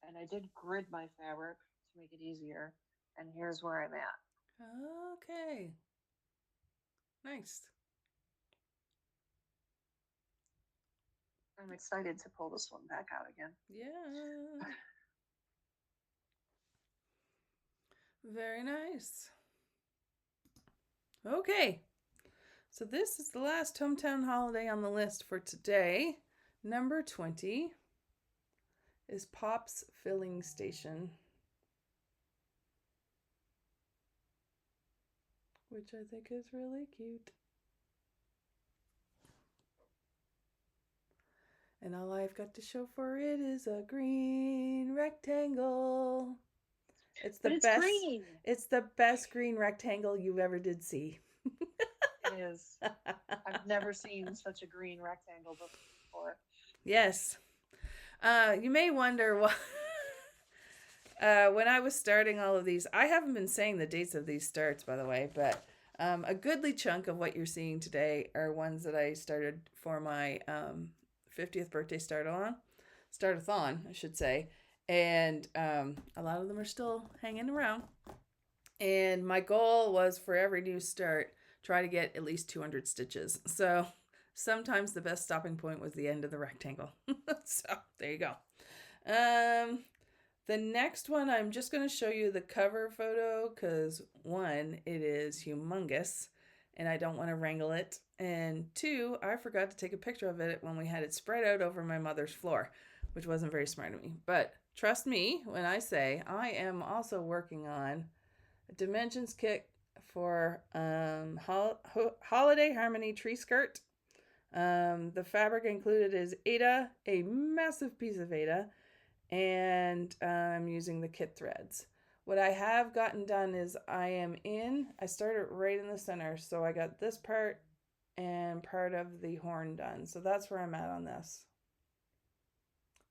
And I did grid my fabric to make it easier. And here's where I'm at. Okay. Nice. I'm excited to pull this one back out again. Yeah. Very nice. Okay. So this is the last hometown holiday on the list for today. Number 20 is Pop's Filling Station, which I think is really cute. And all I've got to show for it is a green rectangle. It's the best. Green. It's the best green rectangle you ever did see. It is. I've never seen such a green rectangle before. Yes. You may wonder why. When I was starting all of these, I haven't been saying the dates of these starts, by the way, but a goodly chunk of what you're seeing today are ones that I started for my 50th birthday start-a-thon, I should say. And a lot of them are still hanging around. And my goal was for every new start, try to get at least 200 stitches. So sometimes the best stopping point was the end of the rectangle. So there you go. The next one, I'm just going to show you the cover photo because one, it is humongous and I don't want to wrangle it. And two, I forgot to take a picture of it when we had it spread out over my mother's floor, which wasn't very smart of me. But trust me when I say I am also working on a dimensions kit for Holiday Harmony tree skirt. The fabric included is Aida, a massive piece of Aida, and I'm using the kit threads. What I have gotten done is I started right in the center, so I got this part and part of the horn done. So that's where I'm at on this.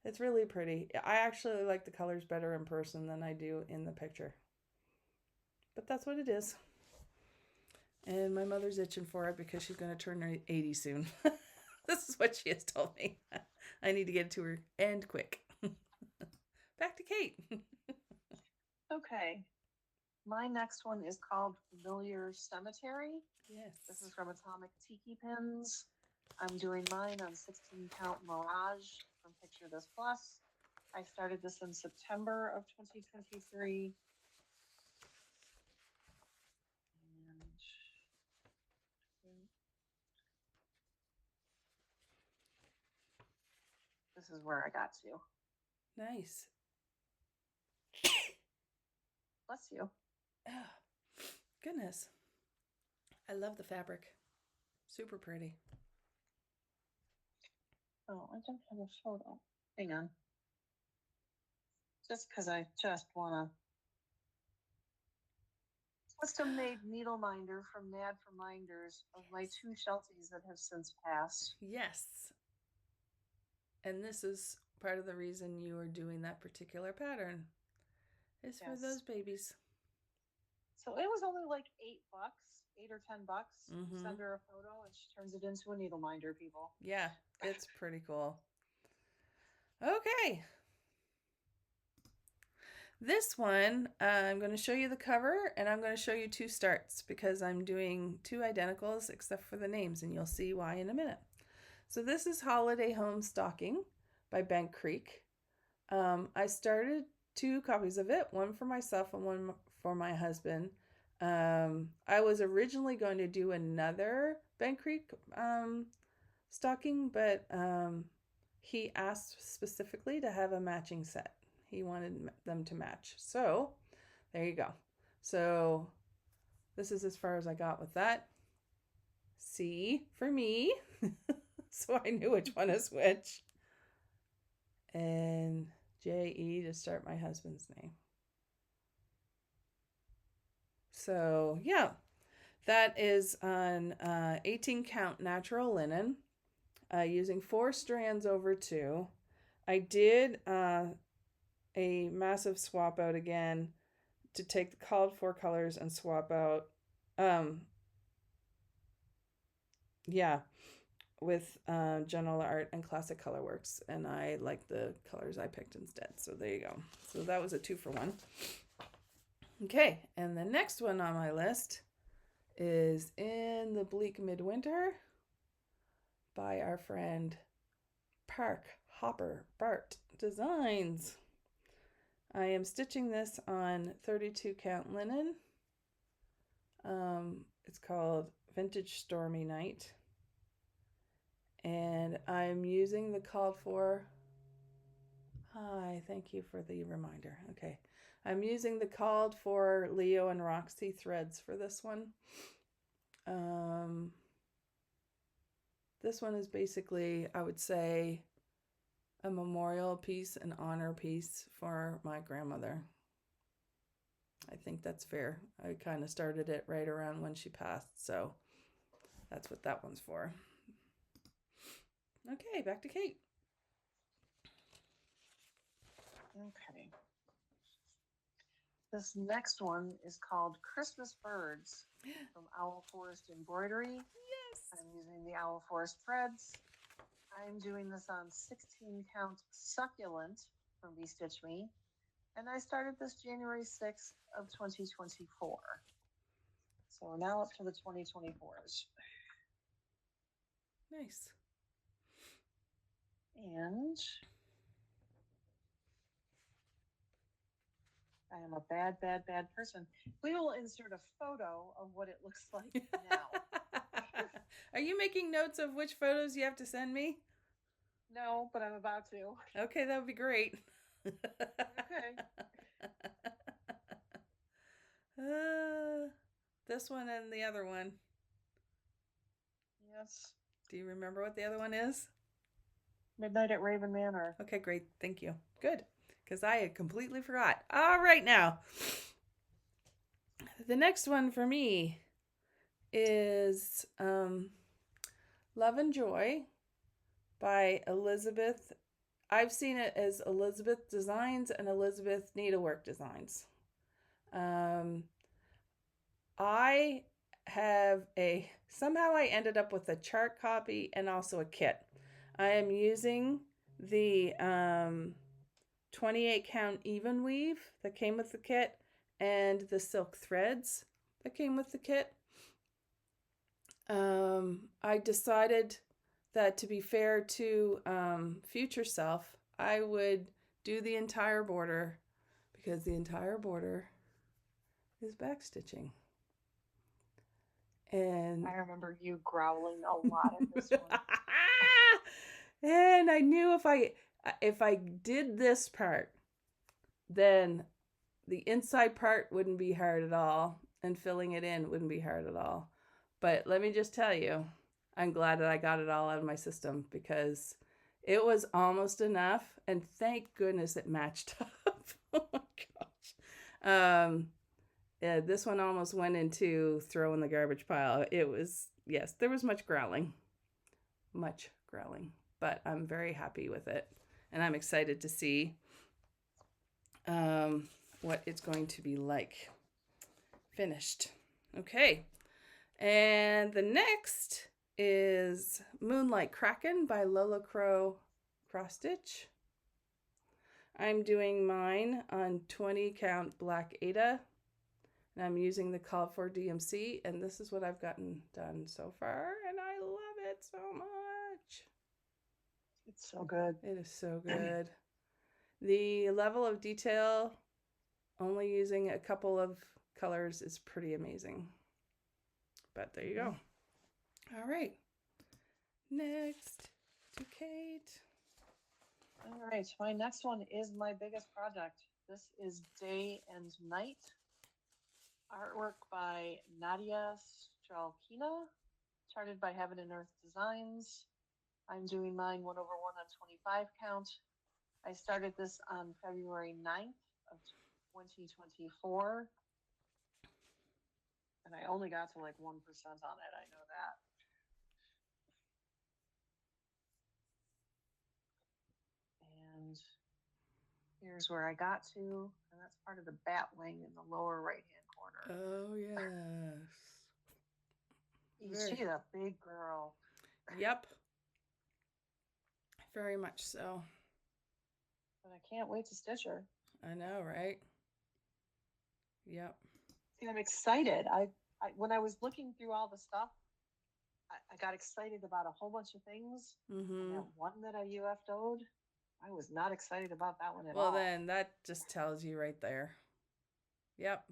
It's really pretty. I actually like the colors better in person than I do in the picture. But that's what it is. And my mother's itching for it because she's going to turn 80 soon. This is what she has told me. I need to get it to her and quick. Back to Kate. Okay. My next one is called Familiar Cemetery. Yes. This is from Atomic Tiki Pins. I'm doing mine on 16 count Mirage from Picture This Plus. I started this in September of 2023. And this is where I got to. Nice. Bless you. Oh, goodness. I love the fabric. Super pretty. Oh, I don't have a photo. Hang on. Just because I just want to. Custom made needle minder from Mad for Minders of my two Shelties that have since passed. Yes. And this is part of the reason you are doing that particular pattern. Is for those babies. So it was only like $8, $8 or $10. Mm-hmm. Send her a photo and she turns it into a needle minder, people. Yeah, it's pretty cool. Okay. This one, I'm going to show you the cover and I'm going to show you two starts because I'm doing two identicals except for the names and you'll see why in a minute. So this is Holiday Home Stocking by Bank Creek. I started 2 copies of it, one for myself and one for my husband. I was originally going to do another Bank Creek stocking, but he asked specifically to have a matching set. He wanted them to match. So there you go. So this is as far as I got with that. C for me. So I knew which one is which. And J-E to start my husband's name. So yeah, that is on 18 count natural linen using 4 strands over 2. I did a massive swap out again to take the called for colors and swap out with General Art and Classic Colorworks, and I like the colors I picked instead. So there you go. So that was a 2-for-1. Okay, and the next one on my list is In the Bleak Midwinter by our friend Park Hopper Bart Designs. I am stitching this on 32 count linen. It's called Vintage Stormy Night. And I'm using the called for. Hi, thank you for the reminder. Okay. I'm using the called for Leo and Roxy threads for this one. This one is basically, I would say, a memorial piece, an honor piece for my grandmother. I think that's fair. I kind of started it right around when she passed, so that's what that one's for. Okay, back to Kate. Okay. This next one is called Christmas Birds from Owl Forest Embroidery. Yes. I'm using the Owl Forest threads. I'm doing this on 16 count succulent from Be Stitch Me. And I started this January 6th of 2024. So we're now up to the 2024s. Nice. And I am a bad, bad, bad person. We will insert a photo of what it looks like now. Are you making notes of which photos you have to send me? No, but I'm about to. Okay, that would be great. Okay. This one and the other one. Yes. Do you remember what the other one is? Midnight at Raven Manor. Okay, great. Thank you. Good. Because I had completely forgot. All right, now. The next one for me is Love and Joy by Elizabeth. I've seen it as Elizabeth Designs and Elizabeth Needlework Designs. I have somehow I ended up with a chart copy and also a kit. I am using the 28 count even weave that came with the kit and the silk threads that came with the kit. I decided that to be fair to future self, I would do the entire border because the entire border is backstitching. And I remember you growling a lot at this one. And I knew if I did this part, then the inside part wouldn't be hard at all, and filling it in wouldn't be hard at all. But let me just tell you, I'm glad that I got it all out of my system because it was almost enough, and thank goodness it matched up. Oh my gosh. Yeah, this one almost went into throw in the garbage pile. It was, yes, there was much growling, but I'm very happy with it. And I'm excited to see what it's going to be like finished. Okay. And the next is Moonlight Kraken by Lola Crow Cross Stitch. I'm doing mine on 20 count Black Ada. And I'm using the call for DMC, and this is what I've gotten done so far, and I love it so much. It's so good. It is so good. The level of detail, only using a couple of colors, is pretty amazing. But there you go. All right. Next to Kate. All right. My next one is my biggest project. This is Day and Night. Artwork by Nadia Stralkina, charted by Heaven and Earth Designs. I'm doing mine 1/1 on 25 count. I started this on February 9th of 2024. And I only got to like 1% on it. I know that. And here's where I got to. And that's part of the bat wing in the lower right-hand corner. Oh, yes. She's a big girl. Yep. Very much so. But I can't wait to stitch her. I know, right? Yep. See, I'm excited. I when I was looking through all the stuff, I got excited about a whole bunch of things, and Mm-hmm. that one that I UFO'd, I was not excited about that one at Well, all. then that just tells you right there. Yep.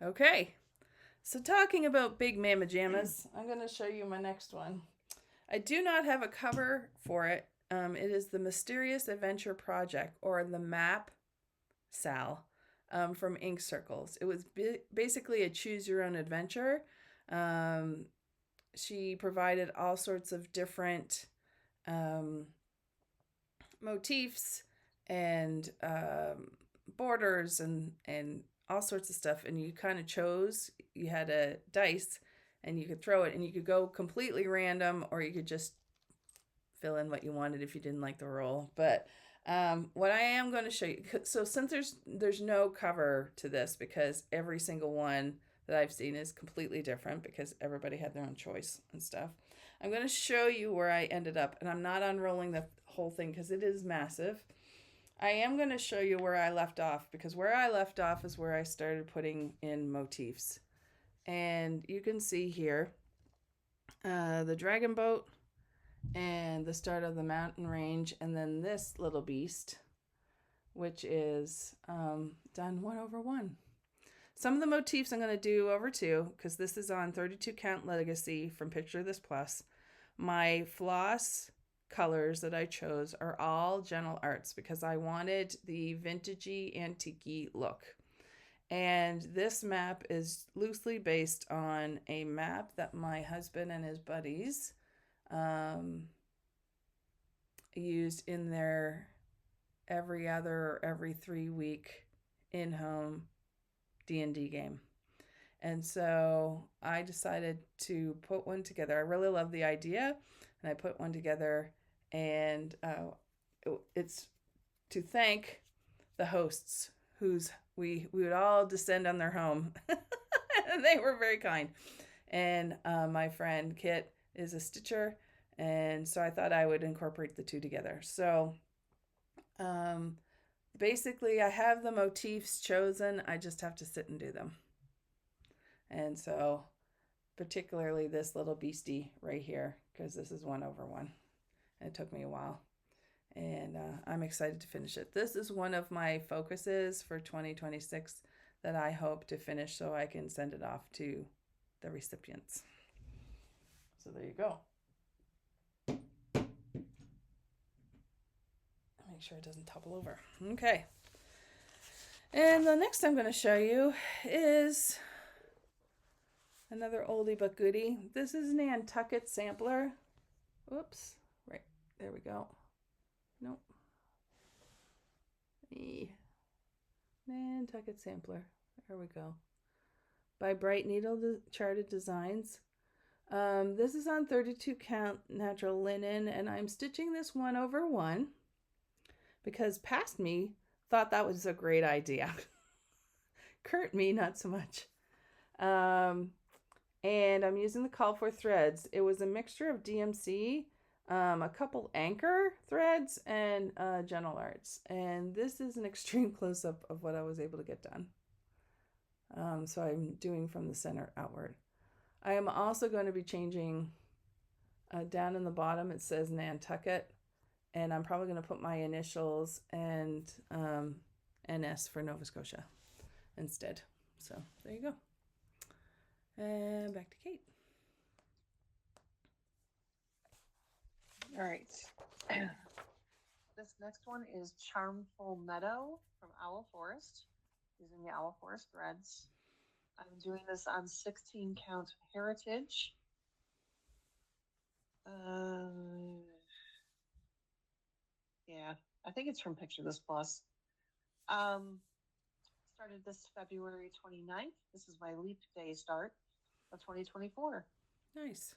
Okay. So talking about big mama jammas, I'm going to show you my next one. I do not have a cover for it. It is the Mysterious Adventure Project, or the MAP Sal, from Ink Circles. It was basically a choose your own adventure. Um, she provided all sorts of different um, motifs and borders and all sorts of stuff, and you kind of chose. You had a dice, and you could throw it, and you could go completely random, or you could just fill in what you wanted if you didn't like the roll. But what I am going to show you, so since there's no cover to this, because every single one that I've seen is completely different because everybody had their own choice and stuff. I'm going to show you where I ended up, and I'm not unrolling the whole thing because it is massive. I am going to show you where I left off, because where I left off is where I started putting in motifs. And you can see here the dragon boat and the start of the mountain range, and then this little beast, which is done 1/1. Some of the motifs I'm going to do over 2, because this is on 32 count legacy from Picture This Plus. My floss colors that I chose are all Gentle Arts because I wanted the vintagey, antique look. And this map is loosely based on a map that my husband and his buddies used in their every other or every 3 week in-home D&D game. And so I decided to put one together. I really love the idea, and I put one together, and it's to thank the hosts whose we would all descend on their home. And they were very kind. And my friend Kit is a stitcher, and so I thought I would incorporate the two together. So basically, I have the motifs chosen. I just have to sit and do them. And so, particularly this little beastie right here, because this is 1/1. And it took me a while. And I'm excited to finish it. This is one of my focuses for 2026 that I hope to finish so I can send it off to the recipients. So there you go. Make sure it doesn't topple over. Okay. And the next I'm going to show you is another oldie but goodie. This is an Untouched sampler. Whoops. Right. There we go. Nope. Nantucket sampler. There we go. By Bright Needle Charted Designs. This is on 32 count natural linen, and I'm stitching this 1/1 because past me thought that was a great idea. Current me, not so much. And I'm using the call for threads. It was a mixture of DMC, a couple anchor threads, and Gentle Arts. And this is an extreme close-up of what I was able to get done. So I'm doing from the center outward. I am also going to be changing down in the bottom. It says Nantucket, and I'm probably going to put my initials and NS for Nova Scotia instead. So there you go. And back to Kate. All right. This next one is Charmful Meadow from Owl Forest, using the Owl Forest threads. I'm doing this on 16 count heritage. Yeah, I think it's from Picture This Plus. Started this February 29th. This is my leap day start of 2024. Nice.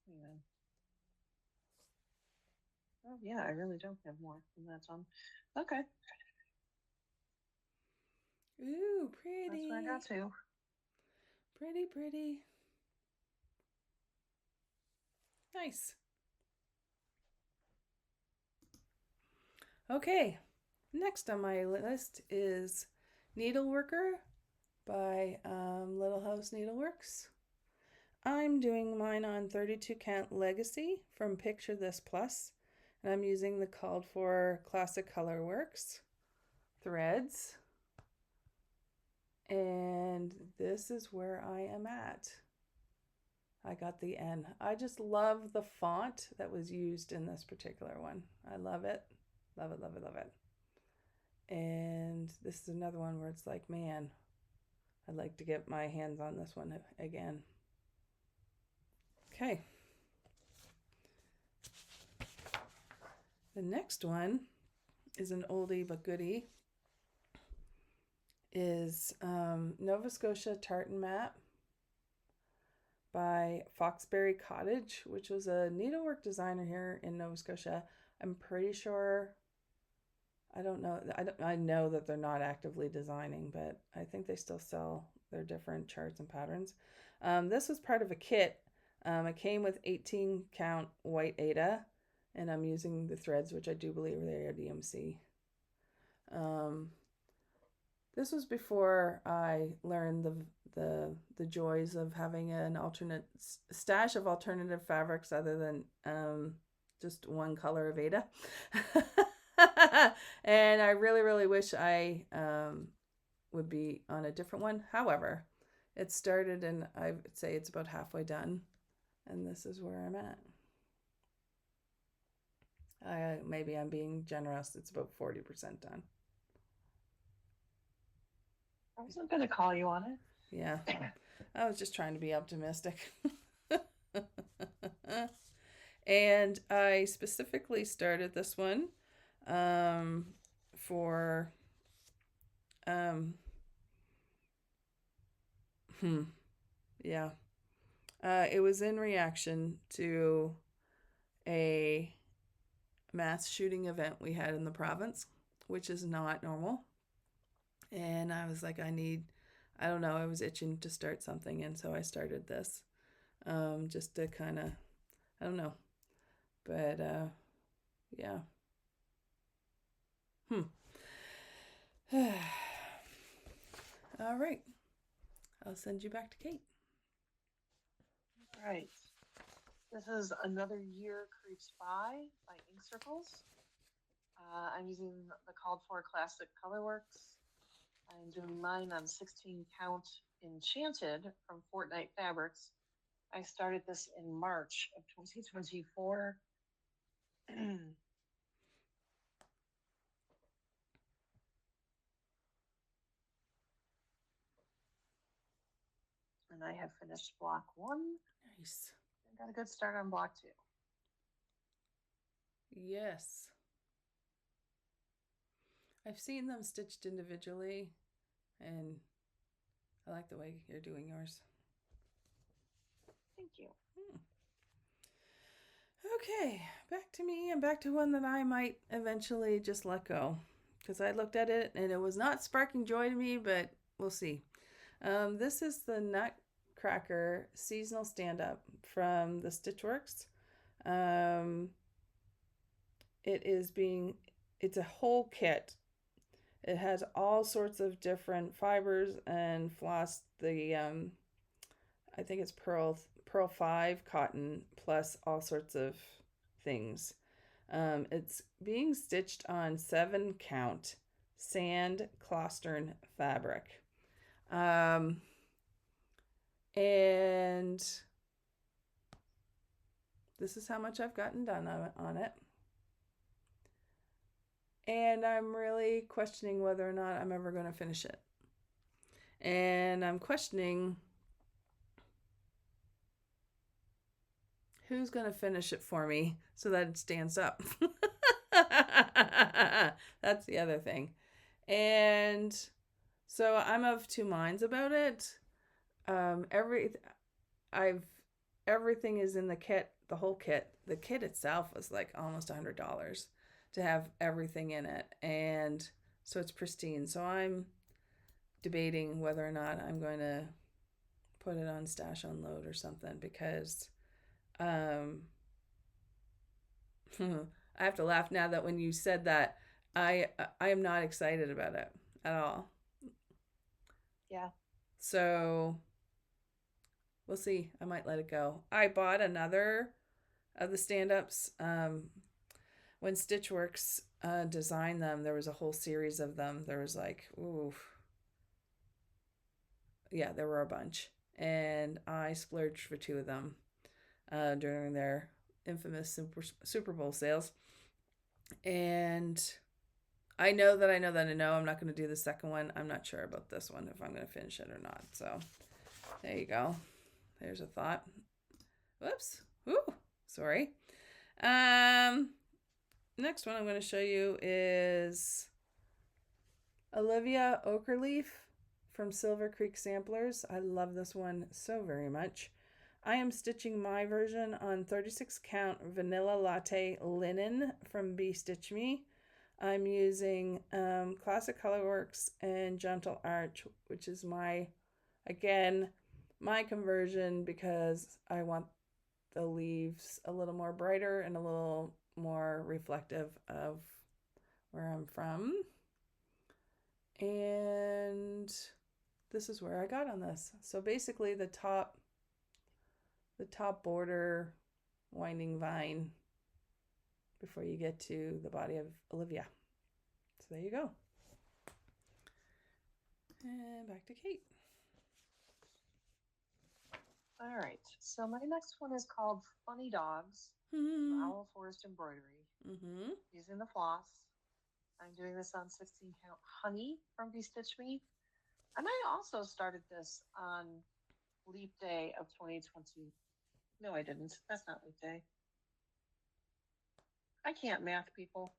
Yeah. Oh yeah, I really don't have more than that on. Okay. Ooh, pretty. That's what I got to. Pretty, pretty. Nice. Okay, next on my list is Needleworker by Little House Needleworks. I'm doing mine on 32 count Legacy from Picture This Plus, and I'm using the called for Classic Colorworks threads. And this is where I am at. I got the N. I just love the font that was used in this particular one. I love it. Love it, love it, love it. And this is another one where it's like, man, I'd like to get my hands on this one again. Okay. The next one is an oldie but goodie. Is Nova Scotia Tartan Map by Foxbury Cottage, which was a needlework designer here in Nova Scotia. I'm pretty sure, I don't know, I know that they're not actively designing, but I think they still sell their different charts and patterns. This was part of a kit. It came with 18 count white Aida, and I'm using the threads, which I do believe they are DMC. This was before I learned the joys of having an alternate stash of alternative fabrics other than just one color of Aida. And I really, really wish I would be on a different one. However, it started and I would say it's about halfway done. And this is where I'm at. Maybe I'm being generous. It's about 40% done. I wasn't going to call you on it. Yeah, I was just trying to be optimistic. And I specifically started this one for yeah. It was in reaction to a mass shooting event we had in the province, which is not normal. And I was like, I don't know, I was itching to start something. And so I started this just to kind of, I don't know. But yeah. All right. I'll send you back to Kate. All right. This is Another Year Creeps by Ink Circles. I'm using the called for Classic Colorworks. I'm doing mine on 16 count Enchanted from Fortnite Fabrics. I started this in March of 2024. And I have finished block 1. Nice. And got a good start on block 2. Yes. I've seen them stitched individually, and I like the way you're doing yours. Thank you. Okay, back to me and back to one that I might eventually just let go, because I looked at it and it was not sparking joy to me, but we'll see. This is the Nutcracker Seasonal Stand-Up from the Stitchworks. It's a whole kit. It has all sorts of different fibers and floss. I think it's Pearl 5 cotton plus all sorts of things. It's being stitched on 7 count sand Clostern fabric. And this is how much I've gotten done on it. And I'm really questioning whether or not I'm ever going to finish it. And I'm questioning who's going to finish it for me so that it stands up. That's the other thing. And so I'm of two minds about it. Everything is in the kit, the whole kit. The kit itself was like almost $100 to have everything in it, and so it's pristine. So I'm debating whether or not I'm going to put it on stash unload or something, because I have to laugh now that when you said that, I am not excited about it at all. Yeah. So we'll see. I might let it go. I bought another of the stand-ups. When Stitchworks designed them, there was a whole series of them. There was like, ooh, yeah, there were a bunch, and I splurged for two of them during their infamous Super Bowl sales. And I know that I know that I know I'm not going to do the second one. I'm not sure about this one if I'm going to finish it or not. So there you go. There's a thought. Whoops. Ooh, sorry. Next one I'm going to show you is Olivia Oakerleaf from Silver Creek Samplers. I love this one so very much. I am stitching my version on 36 count vanilla latte linen from Be Stitch Me. I'm using Classic Colorworks and Gentle Arch, which is my conversion because I want the leaves a little more brighter and a little more reflective of where I'm from. And this is where I got on this. So basically the top border winding vine before you get to the body of Olivia. So there you go. And back to Kate. All right. So my next one is called Funny Dogs from Owl Forest Embroidery. Using the floss. I'm doing this on 16 count honey from Be Stitch Me. And I also started this on Leap Day of 2020. No, I didn't. That's not Leap Day. I can't math, people.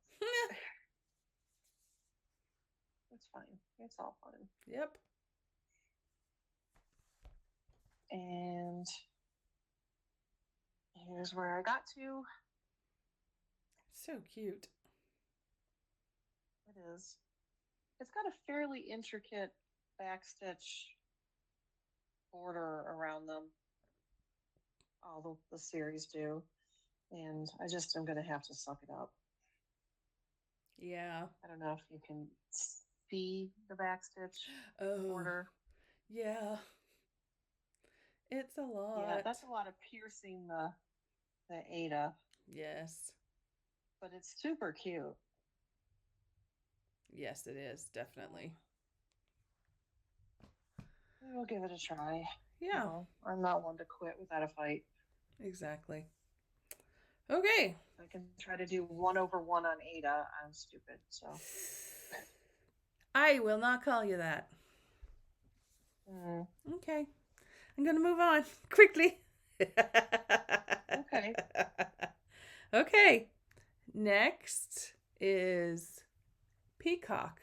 It's fine. It's all fun. Yep. And here's where I got to. So cute. It is. It's got a fairly intricate backstitch border around them. All the series do. And I just am going to have to suck it up. Yeah. I don't know if you can see the backstitch border. Yeah. It's a lot. Yeah, that's a lot of piercing the Ada. Yes. But it's super cute. Yes, it is, definitely. We'll give it a try. Yeah. No, I'm not one to quit without a fight. Exactly. Okay. I can try to do 1/1 on Ada. I'm stupid, so. I will not call you that. Okay. I'm going to move on quickly. Okay. Okay. Next is Peacock,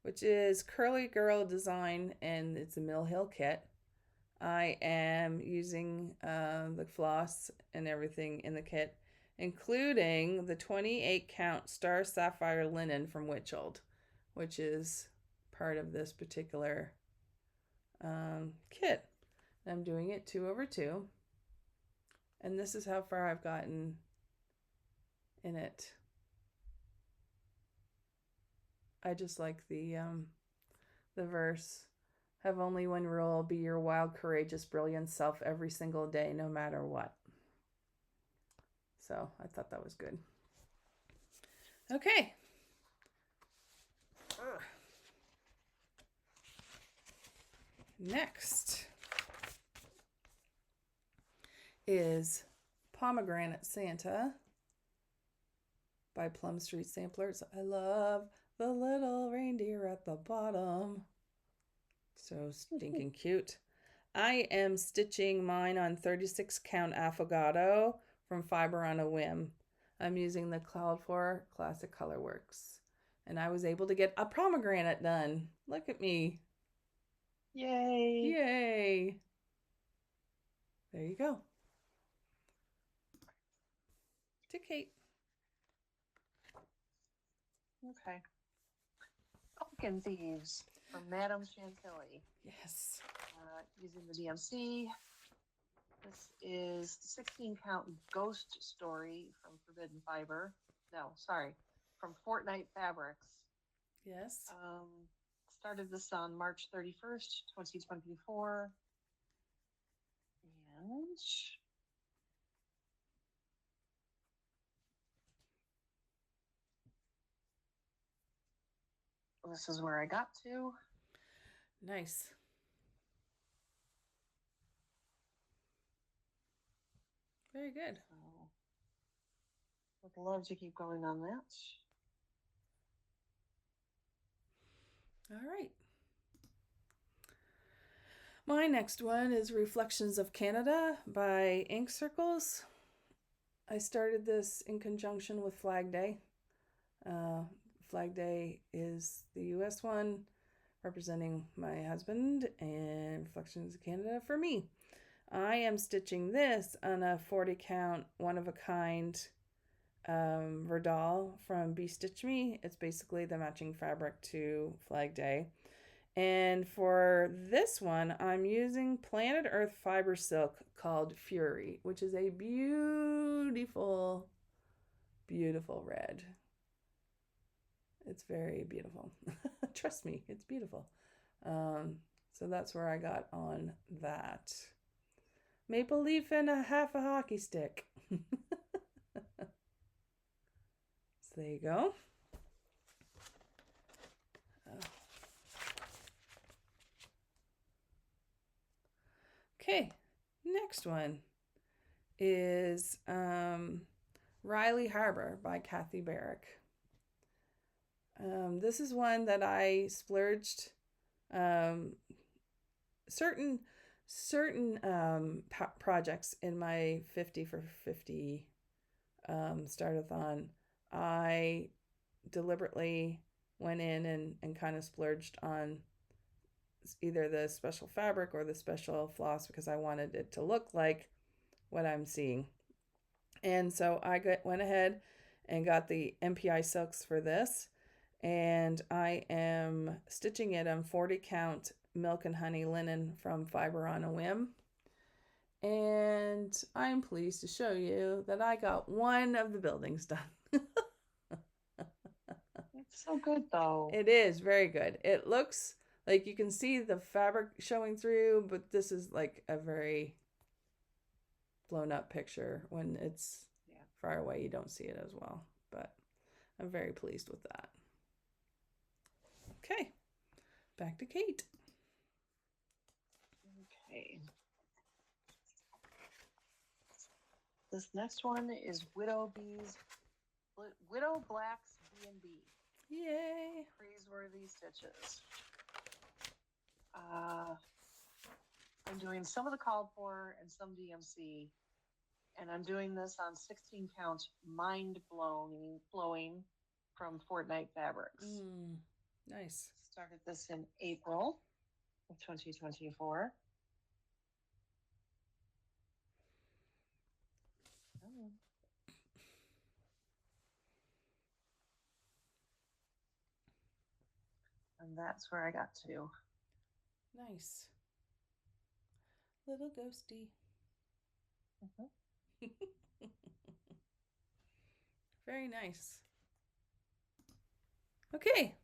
which is Curly Girl design, and it's a Mill Hill kit. I am using the floss and everything in the kit, including the 28 count Star Sapphire linen from Witchold, which is part of this particular kit. I'm doing it 2/2, and this is how far I've gotten in it. I just like the verse. Have only one rule: be your wild, courageous, brilliant self every single day, no matter what. So I thought that was good. Okay. Next is Pomegranate Santa by Plum Street Samplers. I love the little reindeer at the bottom. So stinking cute. I am stitching mine on 36 count Affogato from Fiber on a Whim. I'm using the Cloud4 Classic Colorworks. And I was able to get a pomegranate done. Look at me. Yay. Yay. There you go. To Kate. Okay. Pumpkin Thieves from Madame Chantilly. Yes. Using the DMC. This is the 16 count ghost story from Forbidden Fiber. No, sorry, from Fortnite Fabrics. Yes. Started this on March 31st, 2024. And this is where I got to. Nice. Very good. So, would love to keep going on that. All right. My next one is Reflections of Canada by Ink Circles. I started this in conjunction with Flag Day. Flag Day is the US one, representing my husband, and Reflections of Canada for me. I am stitching this on a 40 count, one of a kind Verdal from Be Stitch Me. It's basically the matching fabric to Flag Day. And for this one, I'm using Planet Earth fiber silk called Fury, which is a beautiful, beautiful red. It's very beautiful. Trust me, it's beautiful. So that's where I got on that. Maple leaf and a half a hockey stick. So there you go. Okay, next one is Riley Harbor by Kathy Barrick. This is one that I splurged certain projects in my 50 for 50 startathon. I deliberately went in and kind of splurged on either the special fabric or the special floss because I wanted it to look like what I'm seeing. And so I went ahead and got the MPI silks for this, and I am stitching it on 40 count milk and honey linen from Fiber on a Whim. And I'm pleased to show you that I got one of the buildings done. It's so good though. It is very good. It looks like you can see the fabric showing through, but this is like a very blown up picture. When it's far away, you don't see it as well. But I'm very pleased with that. Okay, back to Kate. Okay. This next one is Widow Black's B&B. Yay! Praiseworthy stitches. I'm doing some of the called for and some DMC, and I'm doing this on 16 count Mind Blowing from Fortnite Fabrics. Nice. Started this in April of 2024. And that's where I got to. Nice. Little ghosty. Very nice. Okay,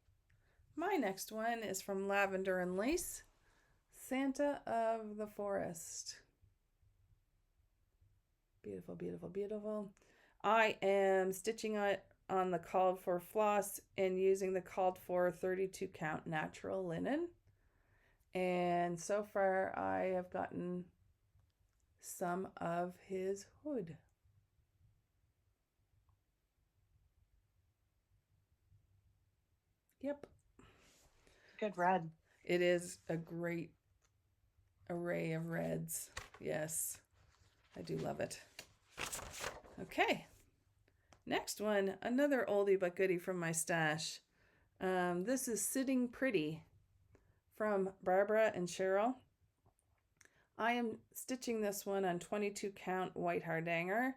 my next one is from Lavender and Lace, Santa of the Forest. Beautiful, beautiful, beautiful. I am stitching it on the called for floss and using the called for 32 count natural linen. And so far I have gotten some of his hood. Yep. Good red. It is a great array of reds. Yes, I do love it. Okay, next one, another oldie but goodie from my stash. This is Sitting Pretty from Barbara and Cheryl. I am stitching this one on 22 count white hardanger,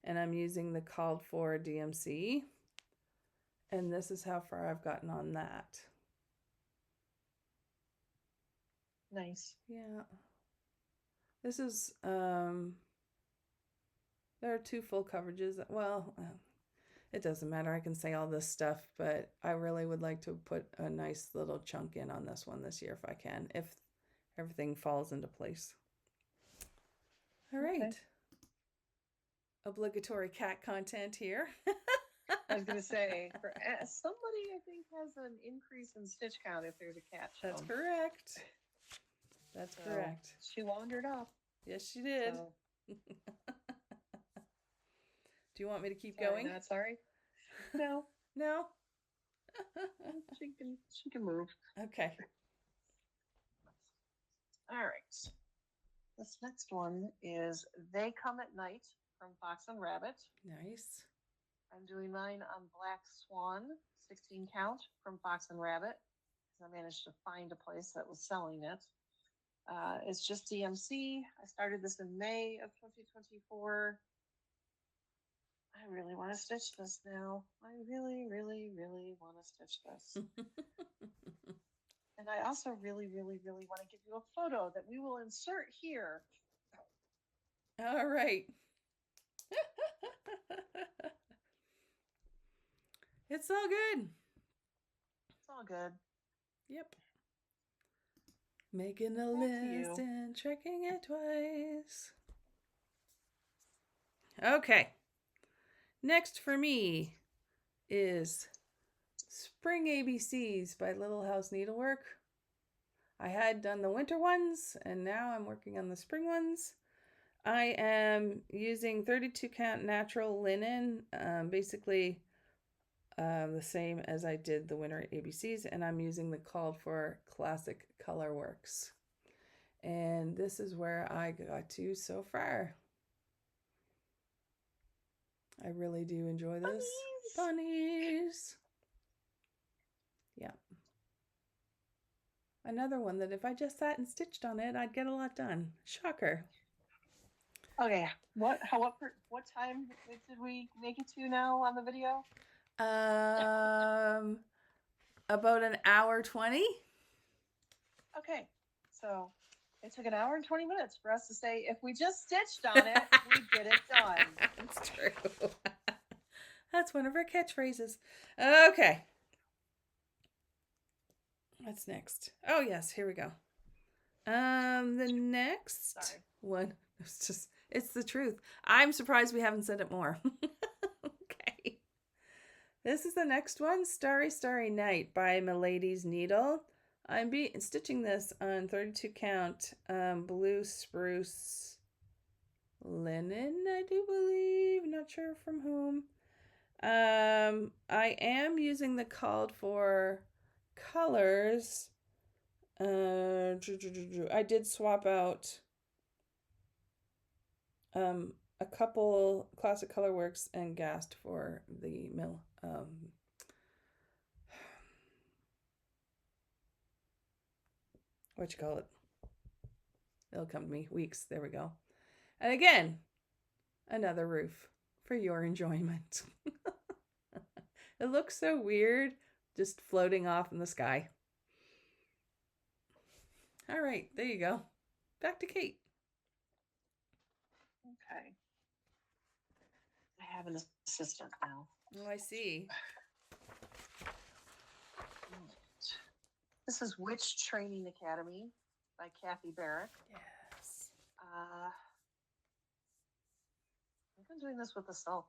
and I'm using the called for DMC. And this is how far I've gotten on that. Nice. Yeah. This is, there are 2 full coverages. Well, it doesn't matter. I can say all this stuff, but I really would like to put a nice little chunk in on this one this year if I can, if everything falls into place. All right. Okay. Obligatory cat content here. I was gonna say, for somebody I think has an increase in stitch count if there's a cat show. That's correct. That's correct. She wandered off. Yes, she did. So. Do you want me to keep Sorry, going? not sorry. No. No. she can move. Okay. All right. This next one is They Come at Night from Fox and Rabbit. Nice. I'm doing mine on Black Swan, 16 count from Fox and Rabbit, because I managed to find a place that was selling it. It's just DMC. I started this in May of 2024. I really want to stitch this now. I really, really, really want to stitch this. And I also really, really, really want to give you a photo that we will insert here. All right. It's all good. It's all good. Yep. Making a list and checking it twice. Okay. Next for me is Spring ABCs by Little House Needlework. I had done the winter ones and now I'm working on the spring ones. I am using 32 count natural linen, basically the same as I did the winter ABCs, and I'm using the called for classic color works. And this is where I got to so far. I really do enjoy this. Bunnies. Yeah. Another one that if I just sat and stitched on it, I'd get a lot done. Shocker. Okay, what time did we make it to now on the video? About an hour 20. Okay, so it took an hour and 20 minutes for us to say if we just stitched on it, we get it done. That's true. That's one of our catchphrases. Okay. What's next? Oh yes, here we go. The next one. It's the truth. I'm surprised we haven't said it more. Okay. This is the next one, Starry Starry Night by Milady's Needle. I'm stitching this on 32 count blue spruce linen, I do believe. Not sure from whom. I am using the called for colors. I did swap out a couple classic color works and Gast for the mill. What you call it? It'll come to me. Weeks. There we go. And again, another roof for your enjoyment. It looks so weird, just floating off in the sky. All right, there you go. Back to Kate. Okay. I have an assistant now. Oh, I see. This is Witch Training Academy by Kathy Barrick. Yes. I've been doing this with the silk.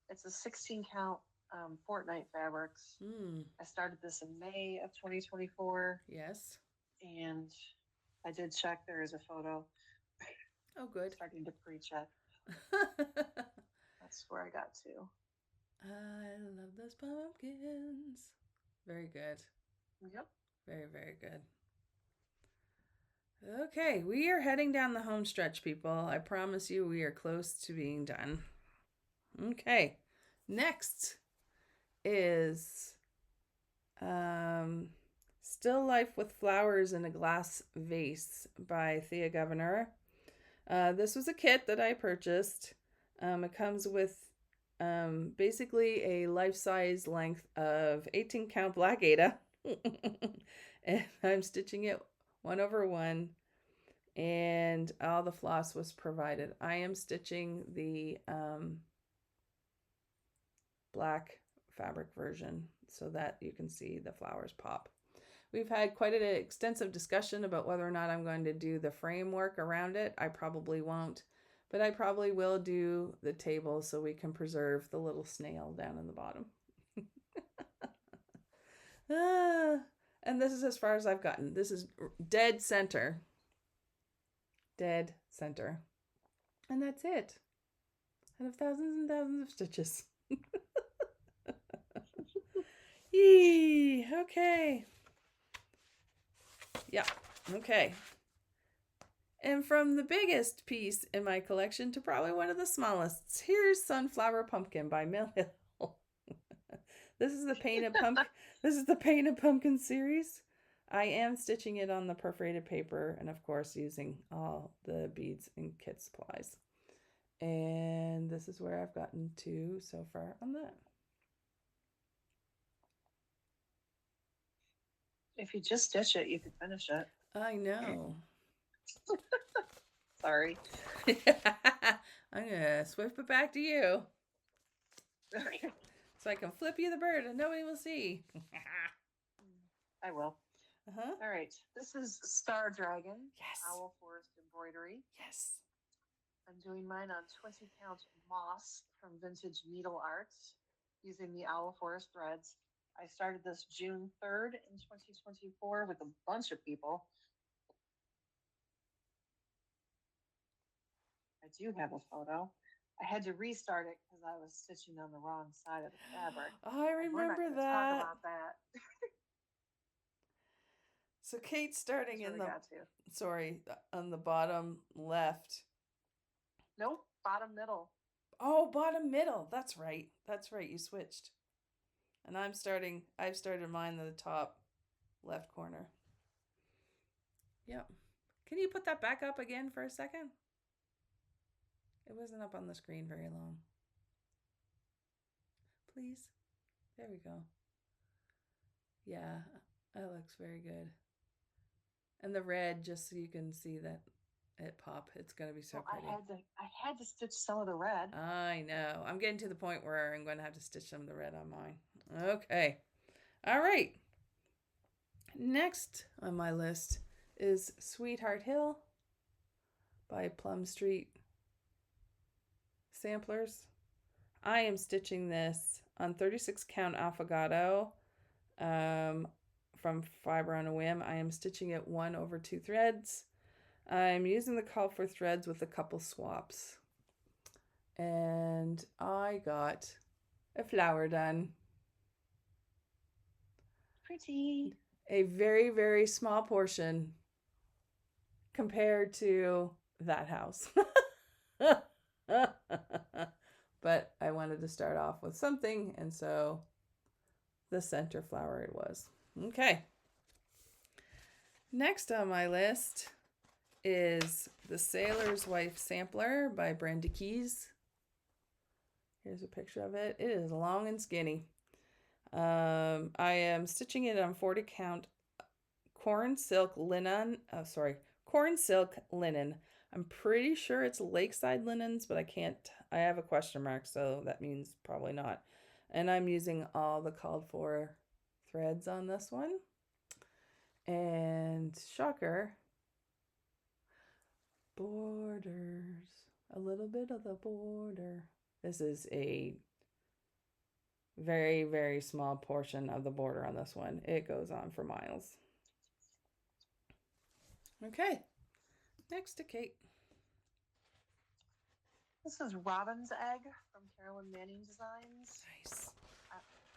It's a 16 count Fortnite fabrics. I started this in May of 2024. Yes. And I did check. There is a photo. Oh, good. Starting to pre-check. That's where I got to. I love those pumpkins. Very good. Yep. Very, very good. Okay, we are heading down the home stretch, people. I promise you we are close to being done. Okay, next is Still Life with Flowers in a Glass Vase by Thea Governor. This was a kit that I purchased. It comes with basically a life-size length of 18 count Black Ada. And I'm stitching it 1/1. and all the floss was provided. I am stitching the black fabric version so that you can see the flowers pop. We've had quite an extensive discussion about whether or not I'm going to do the framework around it. I probably won't, but I probably will do the table so we can preserve the little snail down in the bottom. And this is as far as I've gotten. This is dead center. Dead center. And that's it. Out of thousands and thousands of stitches. Yee, okay. Yeah, okay. And from the biggest piece in my collection to probably one of the smallest, here's Sunflower Pumpkin by Mill Hill. This is the Painted Pumpkin. This is the Painted Pumpkin series. I am stitching it on the perforated paper and of course using all the beads and kit supplies. And this is where I've gotten to so far on that. If you just stitch it, you could finish it. I know. Sorry. I'm gonna swift it back to you. So I can flip you the bird and nobody will see. I will. Uh-huh. All right. This is Star Dragon. Yes. Owl Forest Embroidery. Yes. I'm doing mine on 20 count moss from Vintage Needle Arts using the Owl Forest threads. I started this June 3rd in 2024 with a bunch of people. I do have a photo. I had to restart it because I was stitching on the wrong side of the fabric. I remember that. Talk about that. So Kate's starting That's in really the sorry, on the bottom left. Nope, bottom middle. Oh, bottom middle. That's right. That's right. You switched. And I've started mine in the top left corner. Yep. Can you put that back up again for a second? It wasn't up on the screen very long. Please. There we go. Yeah, that looks very good. And the red, just so you can see that it pop. It's going to be so pretty. I had to stitch some of the red. I know. I'm getting to the point where I'm going to have to stitch some of the red on mine. Okay. All right. Next on my list is Sweetheart Hill by Plum Street Samplers. I am stitching this on 36 count affogato from Fiber on a Whim. I am stitching it 1/2 threads. I'm using the call for threads with a couple swaps. And I got a flower done. Pretty. A very, very small portion compared to that house. But I wanted to start off with something, and so the center flower it was. Okay. Next on my list is The Sailor's Wife Sampler by Brenda Keys. Here's a picture of it. It is long and skinny. I am stitching it on 40 count corn silk linen. I'm pretty sure it's Lakeside Linens, but I have a question mark, so that means probably not. And I'm using all the called for threads on this one. And shocker, borders, a little bit of the border. This is a very, very small portion of the border on this one. It goes on for miles. Okay, next to Kate. This is Robin's Egg from Carolyn Manning Designs. Nice.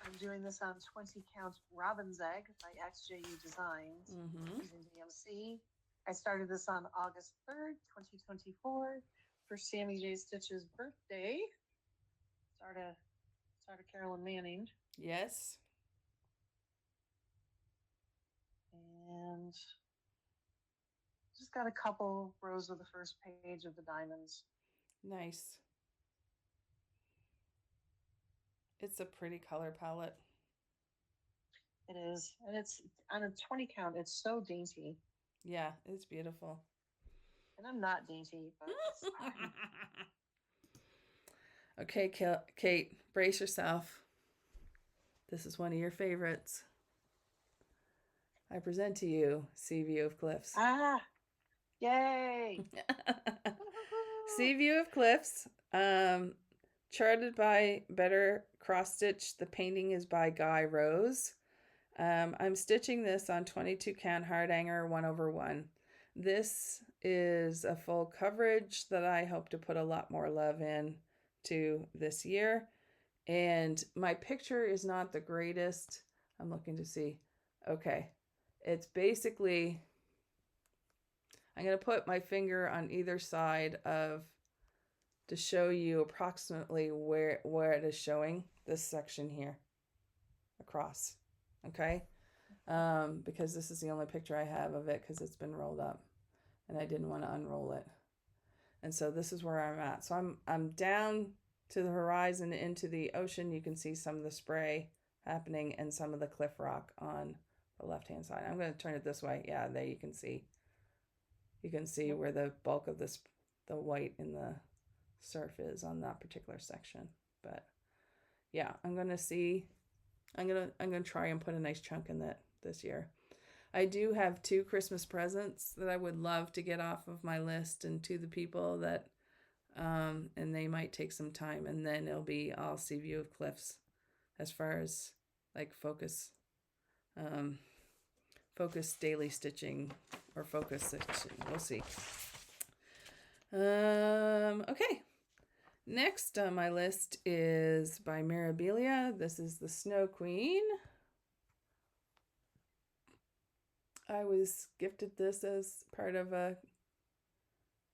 I'm doing this on 20 count Robin's Egg by XJU Designs using DMC. I started this on August 3rd, 2024 for Sammy J. Stitch's birthday. Start of Carolyn Manning. Yes. And just got a couple rows of the first page of the diamonds. Nice. It's a pretty color palette. It is. And it's on a 20 count. It's so dainty. Yeah, it's beautiful. And I'm not dainty, but it's fine. Okay, Kate, brace yourself. This is one of your favorites. I present to you Sea View of Cliffs. Ah, yay! Sea View of Cliffs, charted by Better Cross Stitch. The painting is by Guy Rose. I'm stitching this on 22 count hardhanger 1/1. This is a full coverage that I hope to put a lot more love in to this year. And my picture is not the greatest. I'm looking to see. Okay. It's basically, I'm going to put my finger on either side of to show you approximately where it is showing this section here across. Okay. Because this is the only picture I have of it because it's been rolled up and I didn't want to unroll it. And so this is where I'm at. So I'm down to the horizon into the ocean. You can see some of the spray happening and some of the cliff rock on the left-hand side. I'm going to turn it this way. Yeah, there you can see. You can see where the bulk of this, the white in the surf is on that particular section. But yeah, I'm going to try and put a nice chunk in that this year. I do have 2 Christmas presents that I would love to get off of my list and to the people that and they might take some time, and then it'll be all Sea View of Cliffs as far as like focus daily stitching or focus stitching. We'll see. Okay. Next on my list is by Mirabilia. This is the Snow Queen. I was gifted this as part of a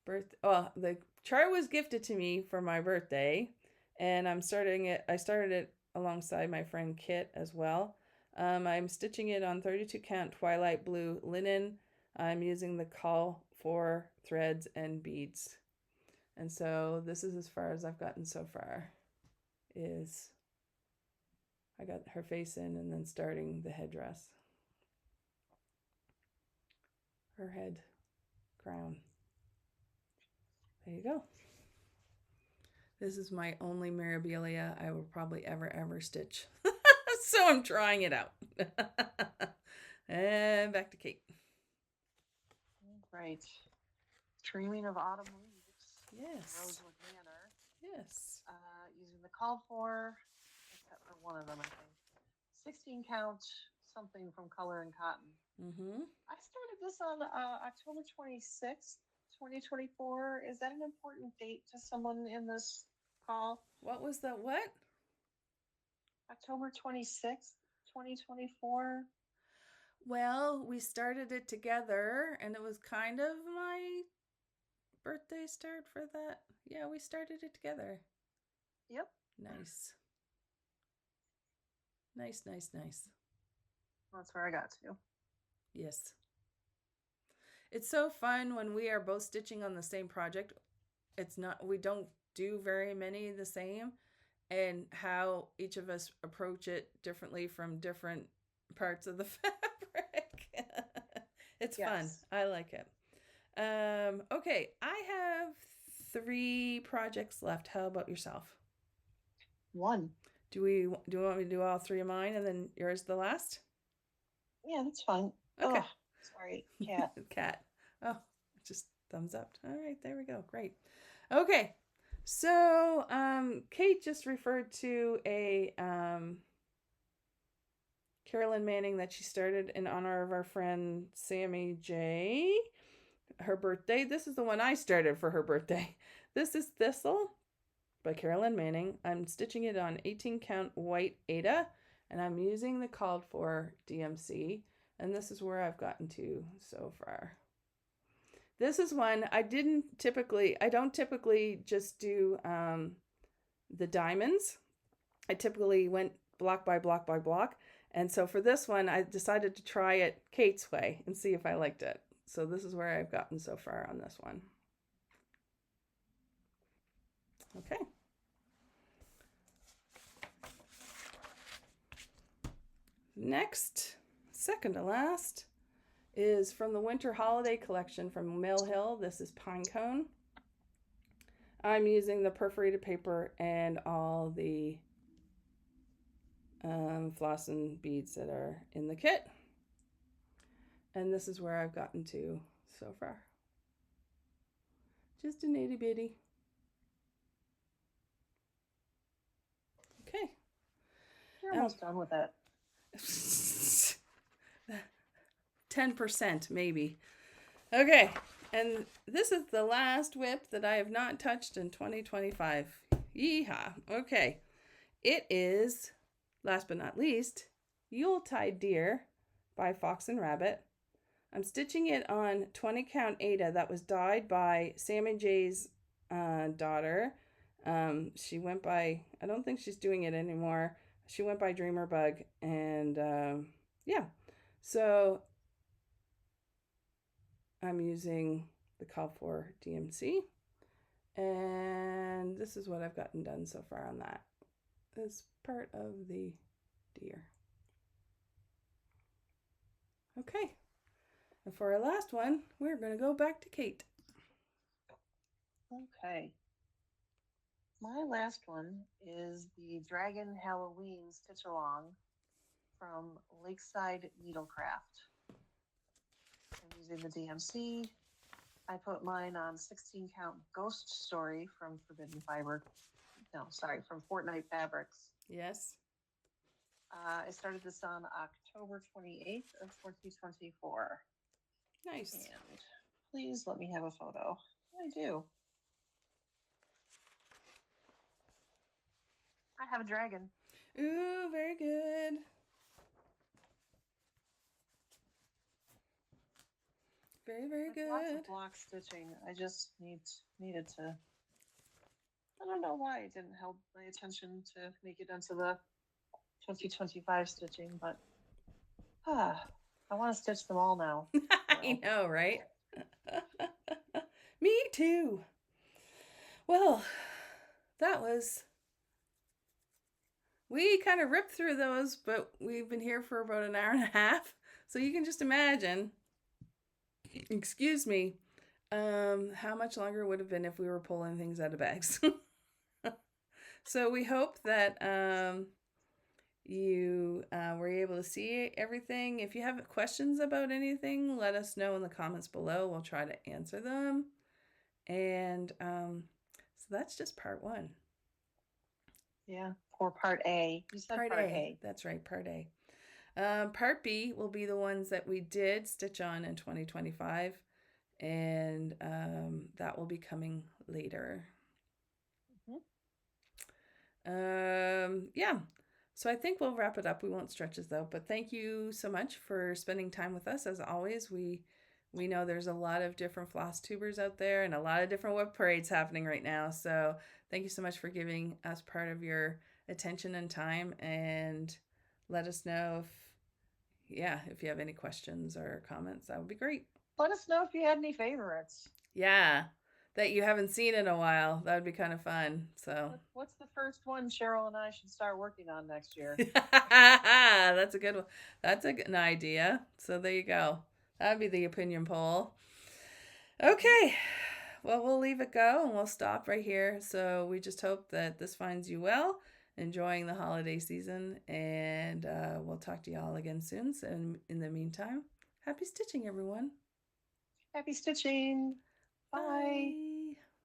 the chart was gifted to me for my birthday, and I started it alongside my friend Kit as well. I'm stitching it on 32 count Twilight Blue linen. I'm using the call for threads and beads. And so this is as far as I've gotten so far. Is I got her face in and then starting the headdress. Her head crown. There you go. This is my only Mirabilia I will probably ever stitch. So I'm trying it out. And back to Kate. Right. Dreaming of autumn leaves. Yes. Rosewood Manor. Yes. Using the called for, except for one of them, I think. 16 count something from Color and Cotton. Mm-hmm. I started this on October 26th, 2024. Is that an important date to someone in this call? What was the what? October 26th, 2024. Well, we started it together, and it was kind of my birthday start for that. Yeah, we started it together. Yep. Nice. Nice. That's where I got to. Yes. It's so fun when we are both stitching on the same project. We don't do very many the same, and how each of us approach it differently from different parts of the fabric. It's fun. I like it. Okay, I have 3 projects left. How about yourself? 1. Do you want me to do all 3 of mine and then yours the last? Yeah, that's fine. Okay. Oh, sorry, cat. Cat. Oh, just thumbs up. All right, there we go. Great. Okay. So, Kate just referred to a Carolyn Manning that she started in honor of our friend Sammy J. Her birthday. This is the one I started for her birthday. This is Thistle by Carolyn Manning. I'm stitching it on 18 count white Ada, and I'm using the called for DMC, and this is where I've gotten to so far. This is one I don't typically just do the diamonds. I typically went block by block by block. And so for this one, I decided to try it Kate's way and see if I liked it. So this is where I've gotten so far on this one. Okay. Next, second to last, is from the Winter Holiday Collection from Mill Hill. This is Pine Cone. I'm using the perforated paper and all the floss and beads that are in the kit. And this is where I've gotten to so far. Just a itty bitty. Okay. You're almost done with it. 10% maybe. Okay, and this is the last WIP that I have not touched in 2025. Yeehaw. Okay, it is, last but not least, Yuletide Deer by Fox and Rabbit. I'm stitching it on 20 count Ada that was dyed by Sammy J's daughter. She went by, I don't think she's doing it anymore. She went by Dreamer Bug, and yeah. So I'm using the Call for DMC, and this is what I've gotten done so far on that. This part of the deer. Okay. And for our last one, we're going to go back to Kate. Okay. My last one is the Dragon Halloween Stitch Along from Lakeside Needlecraft. I'm using the DMC. I put mine on 16 count Ghost Story from Forbidden Fiber. No, sorry, from Fortnite Fabrics. Yes. I started this on October 28th of 2024. Nice. And please let me have a photo. I do. I have a dragon. Ooh, very good. Very, very good. Lots of block stitching. I just needed to. I don't know why it didn't help my attention to make it into the 2025 stitching, but I want to stitch them all now. I know, right? Me too. Well, that was. We kind of ripped through those, but we've been here for about an hour and a half. So you can just imagine, excuse me, how much longer it would have been if we were pulling things out of bags. So we hope that you were able to see everything. If you have questions about anything, let us know in the comments below. We'll try to answer them. And so that's just part one. Yeah, or part A. You said part A. That's right, part A. Part B will be the ones that we did stitch on in 2025, and that will be coming later. Yeah, so I think we'll wrap it up. We won't stretch this though, but thank you so much for spending time with us. As always, we know there's a lot of different floss tubers out there and a lot of different WIP parades happening right now. So thank you so much for giving us part of your attention and time, and let us know if you have any questions or comments. That would be great. Let us know if you had any favorites. Yeah, that you haven't seen in a while. That would be kind of fun. So what's the first one Cheryl and I should start working on next year? That's a good one. That's an idea. So there you go. That would be the opinion poll. Okay. Well, we'll leave it go and we'll stop right here. So we just hope that this finds you well, enjoying the holiday season, and we'll talk to y'all again soon. So in the meantime, happy stitching, everyone. Happy stitching. Bye.